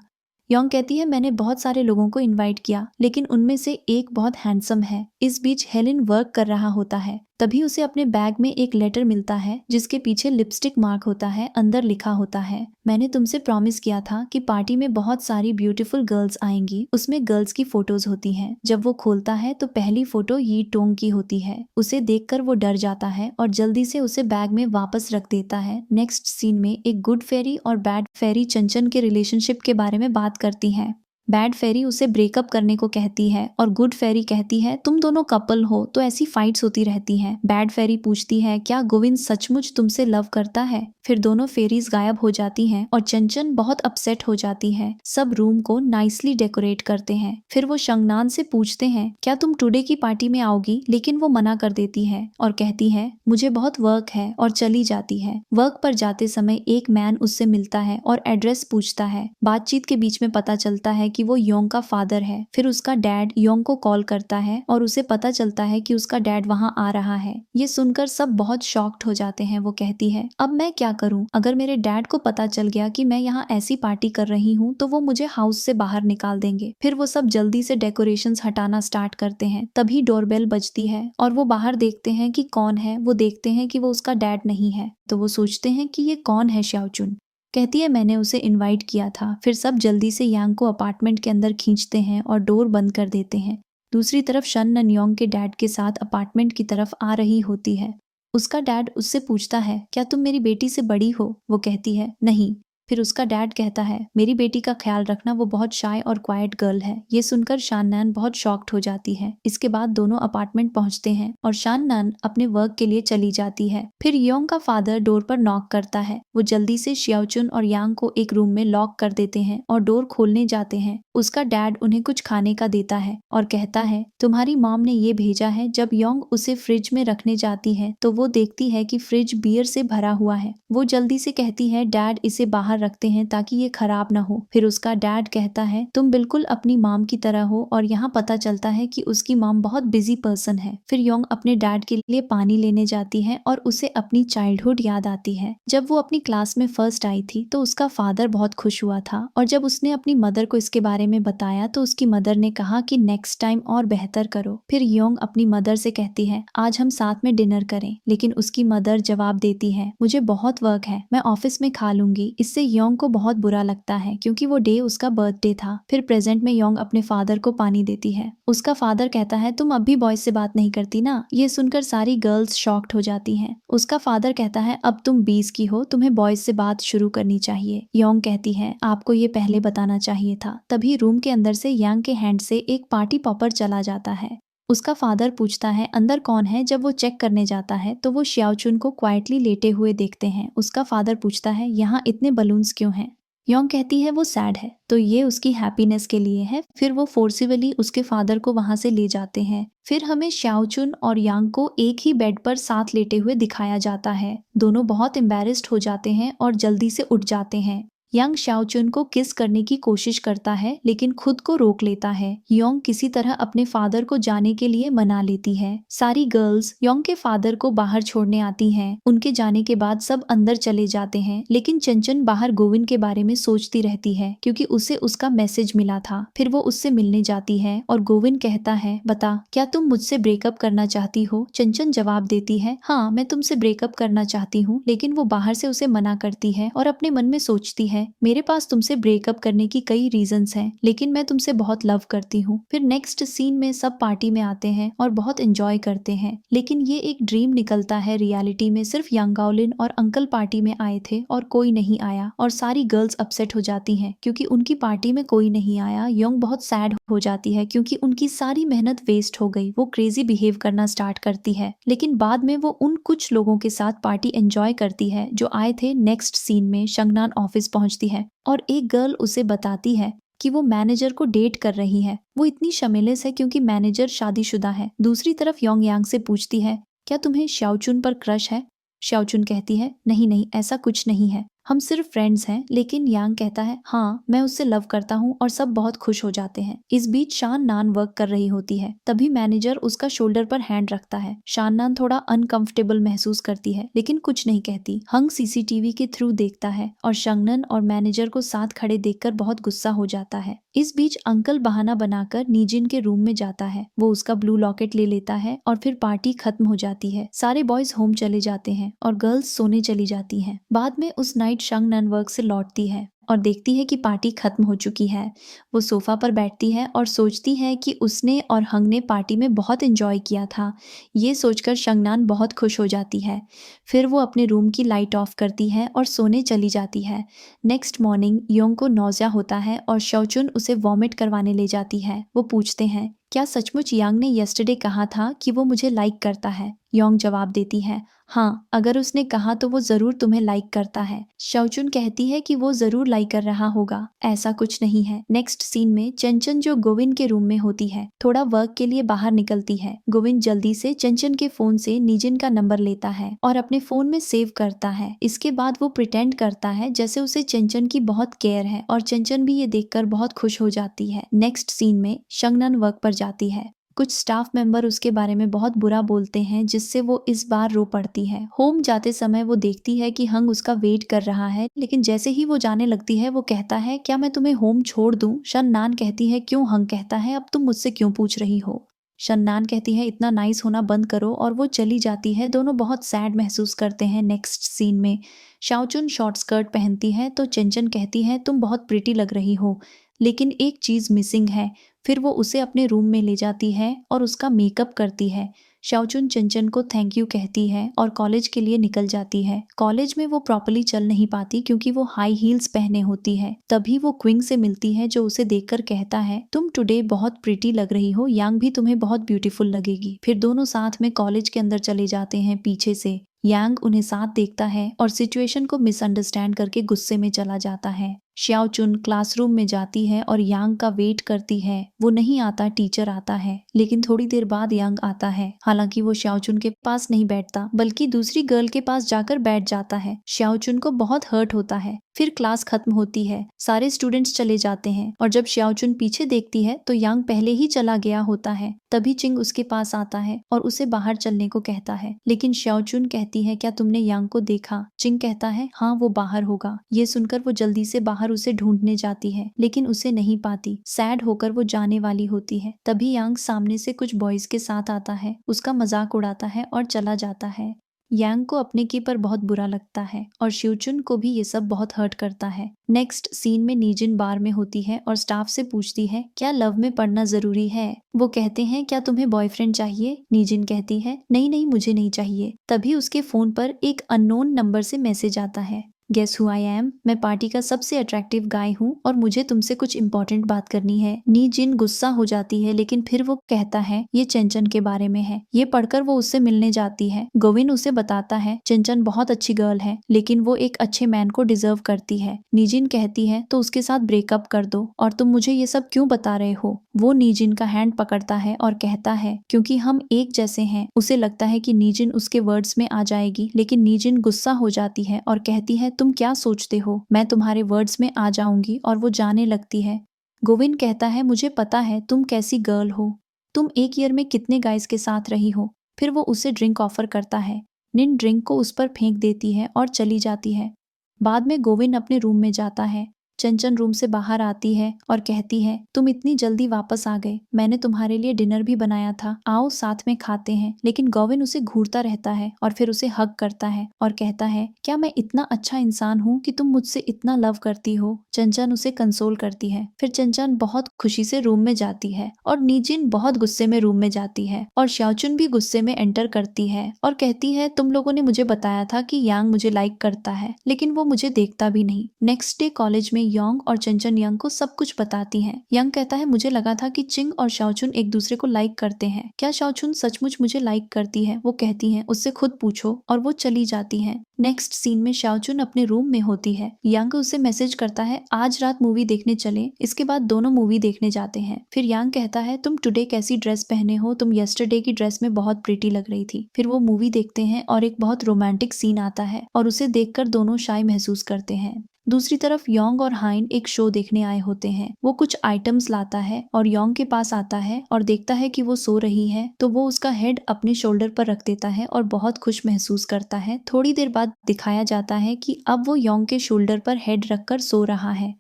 योंग कहती है मैंने बहुत सारे लोगों को इनवाइट किया लेकिन उनमें से एक बहुत हैंडसम है। इस बीच हेलेन वर्क कर रहा होता है। तभी उसे अपने बैग में एक लेटर मिलता है जिसके पीछे लिपस्टिक मार्क होता है। अंदर लिखा होता है मैंने तुमसे प्रॉमिस किया था कि पार्टी में बहुत सारी ब्यूटीफुल गर्ल्स आएंगी। उसमें गर्ल्स की फोटोज होती हैं। जब वो खोलता है तो पहली फोटो यी टोंग की होती है। उसे देखकर वो डर जाता है और जल्दी से उसे बैग में वापस रख देता है। नेक्स्ट सीन में एक गुड फेरी और बैड फेरी चंचन के रिलेशनशिप के बारे में बात करती हैं। बैड फेरी उसे ब्रेकअप करने को कहती है और गुड फेरी कहती है तुम दोनों कपल हो तो ऐसी फाइट्स होती रहती हैं। बैड फेरी पूछती है क्या गोविंद सचमुच तुमसे लव करता है। फिर दोनों फेरीज गायब हो जाती हैं और चंचन बहुत अपसेट हो जाती है। सब रूम को नाइसली डेकोरेट करते हैं। फिर वो शंगनान से पूछते हैं क्या तुम टुडे की पार्टी में आओगी, लेकिन वो मना कर देती है और कहती है मुझे बहुत वर्क है और चली जाती है। वर्क पर जाते समय एक मैन उससे मिलता है और एड्रेस पूछता है। बातचीत के बीच में पता चलता है कि वो योंग का फादर है। फिर उसका डैड योंग को कॉल करता है और उसे पता चलता है कि उसका डैड वहां आ रहा है। ये सुनकर सब बहुत शॉक्ड हो जाते हैं। वो कहती है अब मैं क्या करूं, अगर मेरे डैड को पता चल गया कि मैं यहाँ ऐसी पार्टी कर रही हूँ तो वो मुझे हाउस से बाहर निकाल देंगे। फिर वो सब जल्दी से डेकोरेशंस हटाना स्टार्ट करते हैं। तभी डोरबेल बजती है और वो बाहर देखते हैं कि कौन है। वो देखते हैं कि वो उसका डैड नहीं है तो वो सोचते हैं कि ये कौन है। शाओचुन कहती है मैंने उसे इनवाइट किया था। फिर सब जल्दी से यांग को अपार्टमेंट के अंदर खींचते हैं और डोर बंद कर देते हैं। दूसरी तरफ शन नन योंग के डैड के साथ अपार्टमेंट की तरफ आ रही होती है। उसका डैड उससे पूछता है क्या तुम मेरी बेटी से बड़ी हो। वो कहती है नहीं। फिर उसका डैड कहता है, मेरी बेटी का ख्याल रखना, वो बहुत शाय और क्वाइट गर्ल है। ये सुनकर शाननान बहुत शॉक्ड हो जाती है। इसके बाद दोनों अपार्टमेंट पहुंचते हैं और शाननान अपने वर्क के लिए चली जाती है। फिर योंग का फादर डोर पर नॉक करता है। वो जल्दी से शियाओचुन और यांग को एक रूम में लॉक कर देते हैं और डोर खोलने जाते हैं। उसका डैड उन्हें कुछ खाने का देता है और कहता है, तुम्हारी मॉम ने ये भेजा है। जब योंग उसे फ्रिज में रखने जाती है तो वो देखती है कि फ्रिज बियर से भरा हुआ है। वो जल्दी से कहती है, डैड इसे बाहर रखते हैं ताकि ये खराब ना हो। फिर उसका डैड कहता है, तुम बिल्कुल अपनी मॉम की तरह हो। और यहाँ पता चलता है कि उसकी मॉम बहुत बिजी पर्सन है। फिर योंग अपने डैड के लिए पानी लेने जाती है और उसे अपनी चाइल्डहुड याद आती है। जब वो अपनी क्लास में फर्स्ट आई थी तो उसका फादर बहुत खुश हुआ था और जब उसने अपनी मदर को इसके बारे में बताया तो उसकी मदर ने कहा कि नेक्स्ट टाइम और बेहतर करो। फिर योंग अपनी मदर से कहती है, आज हम साथ में डिनर करें। लेकिन उसकी मदर जवाब देती है, मुझे बहुत वर्क है, मैं ऑफिस में खा लूंगी। इससे योंग को बहुत बुरा लगता है क्योंकि वो डे उसका बर्थडे था। फिर प्रेजेंट में योंग अपने फादर को पानी देती है। उसका फादर कहता है, तुम अब भी बॉयज से बात नहीं करती ना। ये सुनकर सारी गर्ल्स शॉक्ड हो जाती हैं। उसका फादर कहता है, अब तुम 20 की हो, तुम्हें बॉयज से बात शुरू करनी चाहिए। योंग कहती है, आपको ये पहले बताना चाहिए था। तभी रूम के अंदर से यांग के हैंड से एक पार्टी पॉपर चला जाता है। उसका फादर पूछता है, अंदर कौन है। जब वो चेक करने जाता है तो वो शियाओचुन को क्वाइटली लेटे हुए देखते हैं। उसका फादर पूछता है, यहाँ इतने बलून्स क्यों हैं। योंग कहती है वो सैड है तो ये उसकी हैप्पीनेस के लिए है। फिर वो फोर्सिबली उसके फादर को वहां से ले जाते हैं। फिर हमें शियाओचुन और यांग को एक ही बेड पर साथ लेटे हुए दिखाया जाता है। दोनों बहुत एम्बैरेस्ड हो जाते हैं और जल्दी से उठ जाते हैं। यांग शियाओचुन को किस करने की कोशिश करता है लेकिन खुद को रोक लेता है। योंग किसी तरह अपने फादर को जाने के लिए मना लेती है। सारी गर्ल्स योंग के फादर को बाहर छोड़ने आती हैं। उनके जाने के बाद सब अंदर चले जाते हैं लेकिन चंचन बाहर गोविंद के बारे में सोचती रहती है क्योंकि उसे उसका मैसेज मिला था। फिर वो उससे मिलने जाती है और गोविंद कहता है, बता क्या तुम मुझसे ब्रेकअप करना चाहती हो। चंचन जवाब देती है, हाँ मैं तुमसे ब्रेकअप करना चाहती हूँ। लेकिन वो बाहर से उसे मना करती है और अपने मन में सोचती है, मेरे पास तुमसे ब्रेकअप करने की कई रीजंस हैं लेकिन मैं तुमसे बहुत लव करती हूँ। फिर नेक्स्ट सीन में सब पार्टी में आते हैं और बहुत एंजॉय करते हैं लेकिन ये एक ड्रीम निकलता है। रियलिटी में सिर्फ यांग गाओलिन और अंकल पार्टी में आए थे और कोई नहीं आया और सारी गर्ल्स अपसेट हो जाती हैं क्योंकि उनकी पार्टी में कोई नहीं आया। योंग बहुत सैड हो जाती है क्योंकि उनकी सारी मेहनत वेस्ट हो गई। वो क्रेजी बिहेव करना स्टार्ट करती है लेकिन बाद में वो उन कुछ लोगों के साथ पार्टी एंजॉय करती है जो आए थे। नेक्स्ट सीन में शंगनान ऑफिस पहुंचती है और एक गर्ल उसे बताती है कि वो मैनेजर को डेट कर रही है। वो इतनी शमेलेस है क्योंकि मैनेजर शादीशुदा है। दूसरी तरफ योंग यांग से पूछती है, क्या तुम्हें शियाओचुन पर क्रश है। शियाओचुन कहती है, नहीं नहीं ऐसा कुछ नहीं है, हम सिर्फ फ्रेंड्स हैं। लेकिन यांग कहता है, हाँ मैं उससे लव करता हूँ और सब बहुत खुश हो जाते हैं। इस बीच शान नान वर्क कर रही होती है। तभी मैनेजर उसका शोल्डर पर हैंड रखता है। शान नान थोड़ा अनकंफर्टेबल महसूस करती है लेकिन कुछ नहीं कहती। हंग सीसीटीवी के थ्रू देखता है और शंगनन और मैनेजर को साथ खड़े देखकर बहुत गुस्सा हो जाता है। इस बीच अंकल बहाना बनाकर नीजिन के रूम में जाता है। वो उसका ब्लू लॉकेट ले लेता है और फिर पार्टी खत्म हो जाती है। सारे बॉयज होम चले जाते हैं और गर्ल्स सोने चली जाती हैं। बाद में उस नाइट शंगनन वर्क से लौटती है और देखती है कि पार्टी खत्म हो चुकी है। वो सोफा पर बैठती है और सोचती है कि उसने और हंग ने पार्टी में बहुत एंजॉय किया था। ये सोचकर शंगनान बहुत खुश हो जाती है। फिर वो अपने रूम की लाइट ऑफ करती है और सोने चली जाती है। नेक्स्ट मॉर्निंग योंग को नौजिया होता है और शौचुन उसे वॉमिट करवाने ले जाती है। वो पूछते हैं, क्या सचमुच यांग ने यस्टरडे कहा था कि वो मुझे लाइक करता है। योंग जवाब देती है, हाँ अगर उसने कहा तो वो जरूर तुम्हें लाइक करता है। शौचुन कहती है कि वो जरूर लाइक कर रहा होगा, ऐसा कुछ नहीं है। नेक्स्ट सीन में चंचन जो गोविंद के रूम में होती है थोड़ा वर्क के लिए बाहर निकलती है। गोविंद जल्दी से चंचन के फोन से निजिन का नंबर लेता है और अपने फोन में सेव करता है। इसके बाद वो प्रिटेंड करता है जैसे उसे चंचन की बहुत केयर है और चंचन भी ये देखकर बहुत खुश हो जाती है। नेक्स्ट सीन में शंगनन वर्क पर जाती है। कुछ स्टाफ मेंबर उसके बारे में बहुत बुरा बोलते हैं जिससे वो इस बार रो पड़ती है। होम जाते समय वो देखती है कि हंग उसका वेट कर रहा है लेकिन जैसे ही वो जाने लगती है वो कहता है, क्या मैं तुम्हें होम छोड़ दूं। शन्नान कहती है, क्यों। हंग कहता है, अब तुम मुझसे क्यों पूछ रही हो। शन्नान कहती है, इतना नाइस होना बंद करो और वो चली जाती है। दोनों बहुत सैड महसूस करते हैं। नेक्स्ट सीन में शाओचुन शॉर्ट स्कर्ट पहनती है तो चंचन कहती है, तुम बहुत प्रिटी लग रही हो लेकिन एक चीज मिसिंग है। फिर वो उसे अपने रूम में ले जाती है और उसका मेकअप करती है। शाओचुन चंचन को थैंक यू कहती है और कॉलेज के लिए निकल जाती है। कॉलेज में वो प्रॉपर्ली चल नहीं पाती क्योंकि वो हाई हील्स पहने होती है। तभी वो क्विंग से मिलती है जो उसे देखकर कहता है, तुम टुडे बहुत प्रिटी लग रही हो, यांग भी तुम्हें बहुत ब्यूटीफुल लगेगी। फिर दोनों साथ में कॉलेज के अंदर चले जाते हैं पीछे से। यांग उन्हें साथ देखता है और सिचुएशन को मिसअंडरस्टैंड करके गुस्से में चला जाता है। शाओचुन क्लासरूम में जाती है और यांग का वेट करती है। वो नहीं आता, टीचर आता है, लेकिन थोड़ी देर बाद यांग आता है। हालांकि वो शाओचुन के पास नहीं बैठता बल्कि दूसरी गर्ल के पास जाकर बैठ जाता है। शाओचुन को बहुत हर्ट होता है। फिर क्लास खत्म होती है, सारे स्टूडेंट्स चले जाते हैं और जब शाओचुन पीछे देखती है तो यांग पहले ही चला गया होता है। तभी चिंग उसके पास आता है और उसे बाहर चलने को कहता है, लेकिन शाओचुन कहती है, क्या तुमने यांग को देखा? चिंग कहता है, हाँ वो बाहर होगा। ये सुनकर वो जल्दी से बाहर उसे ढूंढने जाती है लेकिन उसे नहीं पाती। सैड होकर वो जाने वाली होती है। तभी यांग सामने से कुछ बॉयज के साथ आता है, उसका मजाक उड़ाता है और चला जाता है। यांग को अपने की पर बहुत बुरा लगता है और शिवचुन को भी ये सब बहुत हर्ट करता है। नेक्स्ट सीन में नीजिन बार में होती है और स्टाफ से पूछती है, क्या लव में पढ़ना जरूरी है? वो कहते हैं, क्या तुम्हें बॉयफ्रेंड चाहिए? नीजिन कहती है, नहीं नहीं मुझे नहीं चाहिए। तभी उसके फोन पर एक अननोन नंबर से मैसेज आता है, गेस हु आई एम, मैं पार्टी का सबसे अट्रैक्टिव गाय हूँ और मुझे तुमसे कुछ इंपॉर्टेंट बात करनी है। नीजिन गुस्सा हो जाती है लेकिन फिर वो कहता है ये चंचन के बारे में है। ये पढ़कर वो उससे मिलने जाती है। गोविन उसे बताता है चंचन बहुत अच्छी गर्ल है लेकिन वो एक अच्छे मैन को डिजर्व करती है। नीजिन कहती है तो उसके साथ ब्रेकअप कर दो, और तुम मुझे ये सब क्यों बता रहे हो? वो नीजिन का हैंड पकड़ता है और कहता है क्योंकि हम एक जैसे हैं। उसे लगता है कि नीजिन उसके वर्ड्स में आ जाएगी लेकिन नीजिन गुस्सा हो जाती है और कहती है, तुम क्या सोचते हो मैं तुम्हारे वर्ड्स में आ जाऊंगी? और वो जाने लगती है। गोविंद कहता है, मुझे पता है तुम कैसी गर्ल हो, तुम एक ईयर में कितने गाइस के साथ रही हो। फिर वो उसे ड्रिंक ऑफर करता है। निन ड्रिंक को उस पर फेंक देती है और चली जाती है। बाद में गोविंद अपने रूम में जाता है। चंचन रूम से बाहर आती है और कहती है, तुम इतनी जल्दी वापस आ गए, मैंने तुम्हारे लिए डिनर भी बनाया था, आओ साथ में खाते हैं। लेकिन गोविंद उसे घूरता रहता है और फिर उसे हग करता है और कहता है, क्या मैं इतना अच्छा इंसान हूँ कि तुम मुझसे इतना लव करती हो? चंचन उसे कंसोल करती है। फिर चंचन बहुत खुशी से रूम में जाती है और नीजिन बहुत गुस्से में रूम में जाती है और शाओचुन भी गुस्से में एंटर करती है और कहती है, तुम लोगों ने मुझे बताया था कि यांग मुझे लाइक करता है लेकिन वो मुझे देखता भी नहीं। नेक्स्ट डे कॉलेज में योंग और चंचन यंग को सब कुछ बताती हैं। यंग कहता है, मुझे लगा था कि चिंग और शाओचुन एक दूसरे को लाइक करते हैं, क्या शाओचुन सचमुच मुझे लाइक करती है? वो कहती हैं, उससे खुद पूछो, और वो चली जाती हैं। नेक्स्ट सीन में शाओचुन अपने रूम में होती है। यांग उसे मैसेज करता है, आज रात मूवी देखने चले। इसके बाद दोनों मूवी देखने जाते हैं। फिर यांग कहता है, तुम टुडे कैसी ड्रेस पहने हो? तुम यस्टरडे की ड्रेस में बहुत प्रिटी लग रही थी। फिर वो मूवी देखते हैं और एक बहुत रोमांटिक सीन आता है और उसे देखकर दोनों शाय महसूस करते हैं। दूसरी तरफ योंग और हाइन एक शो देखने आए होते हैं। वो कुछ आइटम्स लाता है और योंग के पास आता है और देखता है कि वो सो रही है, तो वो उसका हेड अपने शोल्डर पर रख देता है और बहुत खुश महसूस करता है। थोड़ी देर बाद दिखाया जाता है कि अब वो योंग के शोल्डर पर हेड रखकर सो रहा है।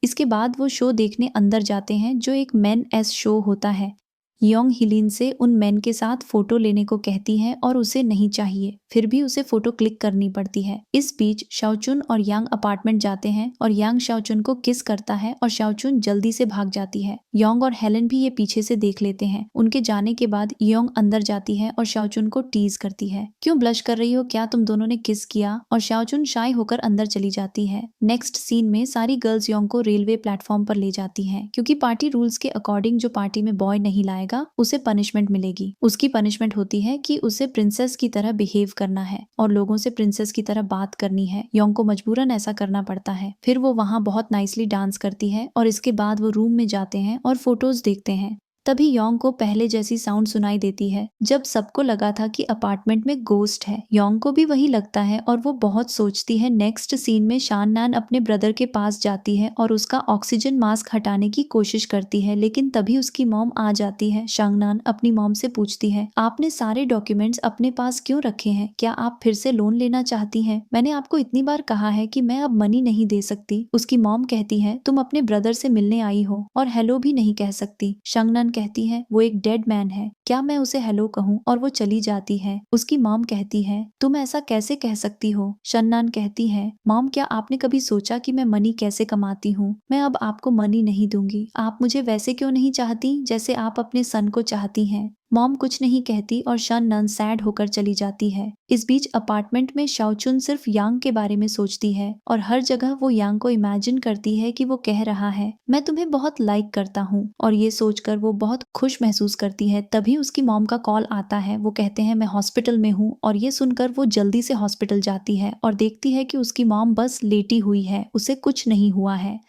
इसके बाद वो शो देखने अंदर जाते हैं जो एक मेन एस शो होता है। योंग हिलिन से उन मैन के साथ फोटो लेने को कहती है और उसे नहीं चाहिए, फिर भी उसे फोटो क्लिक करनी पड़ती है। इस बीच शाओचुन और यांग अपार्टमेंट जाते हैं और यांग शाओचुन को किस करता है और शाओचुन जल्दी से भाग जाती है। योंग और हेलन भी ये पीछे से देख लेते हैं। उनके जाने के बाद योंग अंदर जाती है और शाओचुन को टीज करती है, क्यों ब्लश कर रही हो, क्या तुम दोनों ने किस किया? और शाओचुन शाय होकर अंदर चली जाती है। नेक्स्ट सीन में सारी गर्ल्स योंग को रेलवे प्लेटफॉर्म पर ले जाती है, क्योंकि पार्टी रूल्स के अकॉर्डिंग जो पार्टी में बॉय नहीं लाएगा उसे पनिशमेंट मिलेगी। उसकी पनिशमेंट होती है कि उसे प्रिंसेस की तरह बिहेव करना है और लोगों से प्रिंसेस की तरह बात करनी है। योंग को मजबूरन ऐसा करना पड़ता है। फिर वो वहाँ बहुत नाइसली डांस करती है और इसके बाद वो रूम में जाते हैं और फोटोज देखते हैं। तभी योंग को पहले जैसी साउंड सुनाई देती है जब सबको लगा था कि अपार्टमेंट में गोस्ट है। योंग को भी वही लगता है और वो बहुत सोचती है। नेक्स्ट सीन में शाननान अपने ब्रदर के पास जाती है और उसका ऑक्सीजन मास्क हटाने की कोशिश करती है, लेकिन तभी उसकी मॉम आ जाती है। शांगनान अपनी मॉम से पूछती है, आपने सारे डॉक्यूमेंट्स अपने पास क्यों रखे हैं? क्या आप फिर से लोन लेना चाहती हैं? मैंने आपको इतनी बार कहा है कि मैं अब मनी नहीं दे सकती। उसकी मॉम कहती है, तुम अपने ब्रदर से मिलने आई हो और हेलो भी नहीं कह सकती। शांगनान कहती है वो एक डेड मैन है, क्या मैं उसे हेलो कहूँ, और वो चली जाती है। उसकी मॉम कहती है तुम ऐसा कैसे कह सकती हो। शन्नान कहती है मॉम क्या आपने कभी सोचा कि मैं मनी कैसे कमाती हूँ। मैं अब आपको मनी नहीं दूंगी, आप मुझे वैसे क्यों नहीं चाहती जैसे आप अपने सन को चाहती हैं। मॉम कुछ नहीं कहती और शन्नान सैड होकर चली जाती है। इस बीच अपार्टमेंट में शाओचुन सिर्फ यांग के बारे में सोचती है और हर जगह वो यांग को इमेजिन करती है कि वो कह रहा है मैं तुम्हें बहुत लाइक करता हूँ, और ये सोचकर वो बहुत खुश महसूस करती है। तभी उसकी मॉम का कॉल आता है, वो कहते हैं मैं हॉस्पिटल में हूँ, और ये सुनकर वो जल्दी से हॉस्पिटल जाती है और देखती है कि उसकी मॉम बस लेटी हुई है, उसे कुछ नहीं हुआ है।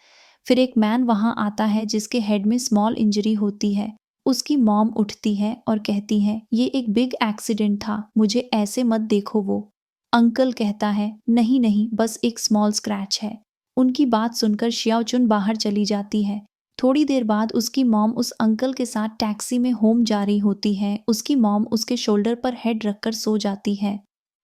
फिर एक मैन वहां आता है जिसके हेड में स्मॉल इंजरी होती है। उसकी मॉम उठती है और कहती है ये एक बिग एक्सीडेंट था, मुझे ऐसे मत देखो। वो अंकल कहता है नहीं नहीं, बस एक स्मॉल स्क्रैच है। उनकी बात सुनकर शियाओचुन बाहर चली जाती है। थोड़ी देर बाद उसकी मॉम उस अंकल के साथ टैक्सी में होम जा रही होती है। उसकी मॉम उसके शोल्डर पर हेड रखकर सो जाती है।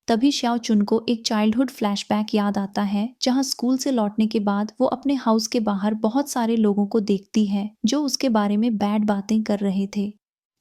तभी शियाओचुन को एक चाइल्डहुड फ्लैशबैक याद आता है, जहां स्कूल से लौटने के बाद वो अपने हाउस के बाहर बहुत सारे लोगों को देखती है जो उसके बारे में बैड बातें कर रहे थे।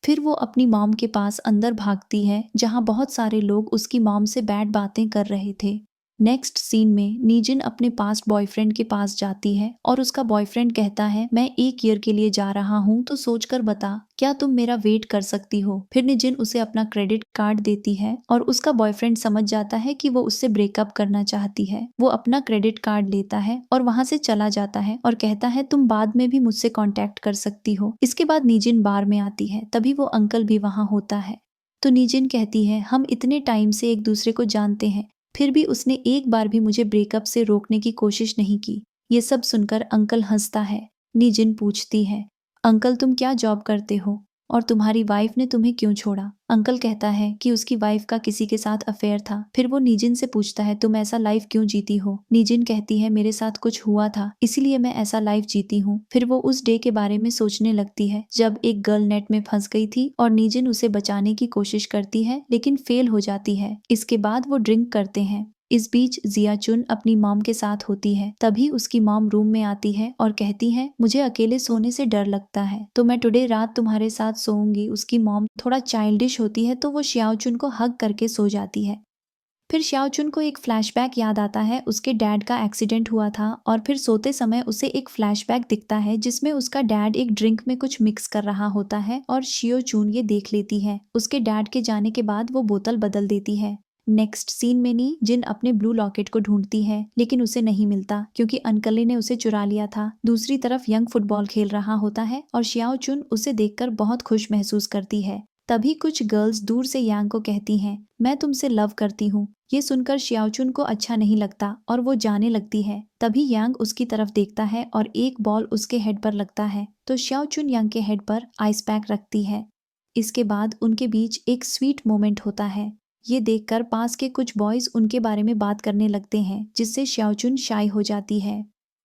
फिर वो अपनी मॉम के पास अंदर भागती है जहां बहुत सारे लोग उसकी मॉम से बैड बातें कर रहे थे। नेक्स्ट सीन में नीजिन अपने पास्ट बॉयफ्रेंड के पास जाती है और उसका बॉयफ्रेंड कहता है मैं 1 ईयर के लिए जा रहा हूँ, तो सोचकर बता क्या तुम मेरा वेट कर सकती हो। फिर निजिन उसे अपना क्रेडिट कार्ड देती है और उसका बॉयफ्रेंड समझ जाता है कि वो उससे ब्रेकअप करना चाहती है। वो अपना क्रेडिट कार्ड लेता है और वहां से चला जाता है और कहता है तुम बाद में भी मुझसे कांटेक्ट कर सकती हो। इसके बाद निजिन बार में आती है, तभी वो अंकल भी वहां होता है। तो निजिन कहती है हम इतने टाइम से एक दूसरे को जानते हैं, फिर भी उसने एक बार भी मुझे ब्रेकअप से रोकने की कोशिश नहीं की। ये सब सुनकर अंकल हंसता है। निजिन पूछती है अंकल तुम क्या जॉब करते हो और तुम्हारी वाइफ ने तुम्हें क्यों छोड़ा। अंकल कहता है कि उसकी वाइफ का किसी के साथ अफेयर था। फिर वो निजिन से पूछता है तुम ऐसा लाइफ क्यों जीती हो। निजिन कहती है मेरे साथ कुछ हुआ था, इसीलिए मैं ऐसा लाइफ जीती हूँ। फिर वो उस डे के बारे में सोचने लगती है जब एक गर्ल नेट में फंस गई थी और निजिन उसे बचाने की कोशिश करती है लेकिन फेल हो जाती है। इसके बाद वो ड्रिंक करते हैं। इस बीच जियाचुन अपनी मॉम के साथ होती है। तभी उसकी मॉम रूम में आती है और कहती है मुझे अकेले सोने से डर लगता है, तो मैं टुडे रात तुम्हारे साथ सोऊंगी। उसकी मॉम थोड़ा चाइल्डिश होती है तो वो शियाओचुन को हग करके सो जाती है। फिर शियाओचुन को एक फ्लैशबैक याद आता है, उसके डैड का एक्सीडेंट हुआ था और फिर सोते समय उसे एक फ्लैशबैक दिखता है जिसमें उसका डैड एक ड्रिंक में कुछ मिक्स कर रहा होता है और शियोचुन ये देख लेती है। उसके डैड के जाने के बाद वो बोतल बदल देती है। नेक्स्ट सीन में नी जिन अपने ब्लू लॉकेट को ढूंढती है लेकिन उसे नहीं मिलता क्योंकि अंकल ने उसे चुरा लिया था। दूसरी तरफ यंग फुटबॉल खेल रहा होता है और शियाओचुन उसे देखकर बहुत खुश महसूस करती है। तभी कुछ गर्ल्स दूर से यांग को कहती हैं मैं तुमसे लव करती हूँ। ये सुनकर शियाओचुन को अच्छा नहीं लगता और वो जाने लगती है। तभी यांग उसकी तरफ देखता है और एक बॉल उसके हेड पर लगता है, तो शियाओचुन यांग के हेड पर आइस पैक रखती है। इसके बाद उनके बीच एक स्वीट मोमेंट होता है। ये देखकर पास के कुछ बॉयज उनके बारे में बात करने लगते हैं जिससे शियाओचुन शाय हो जाती है।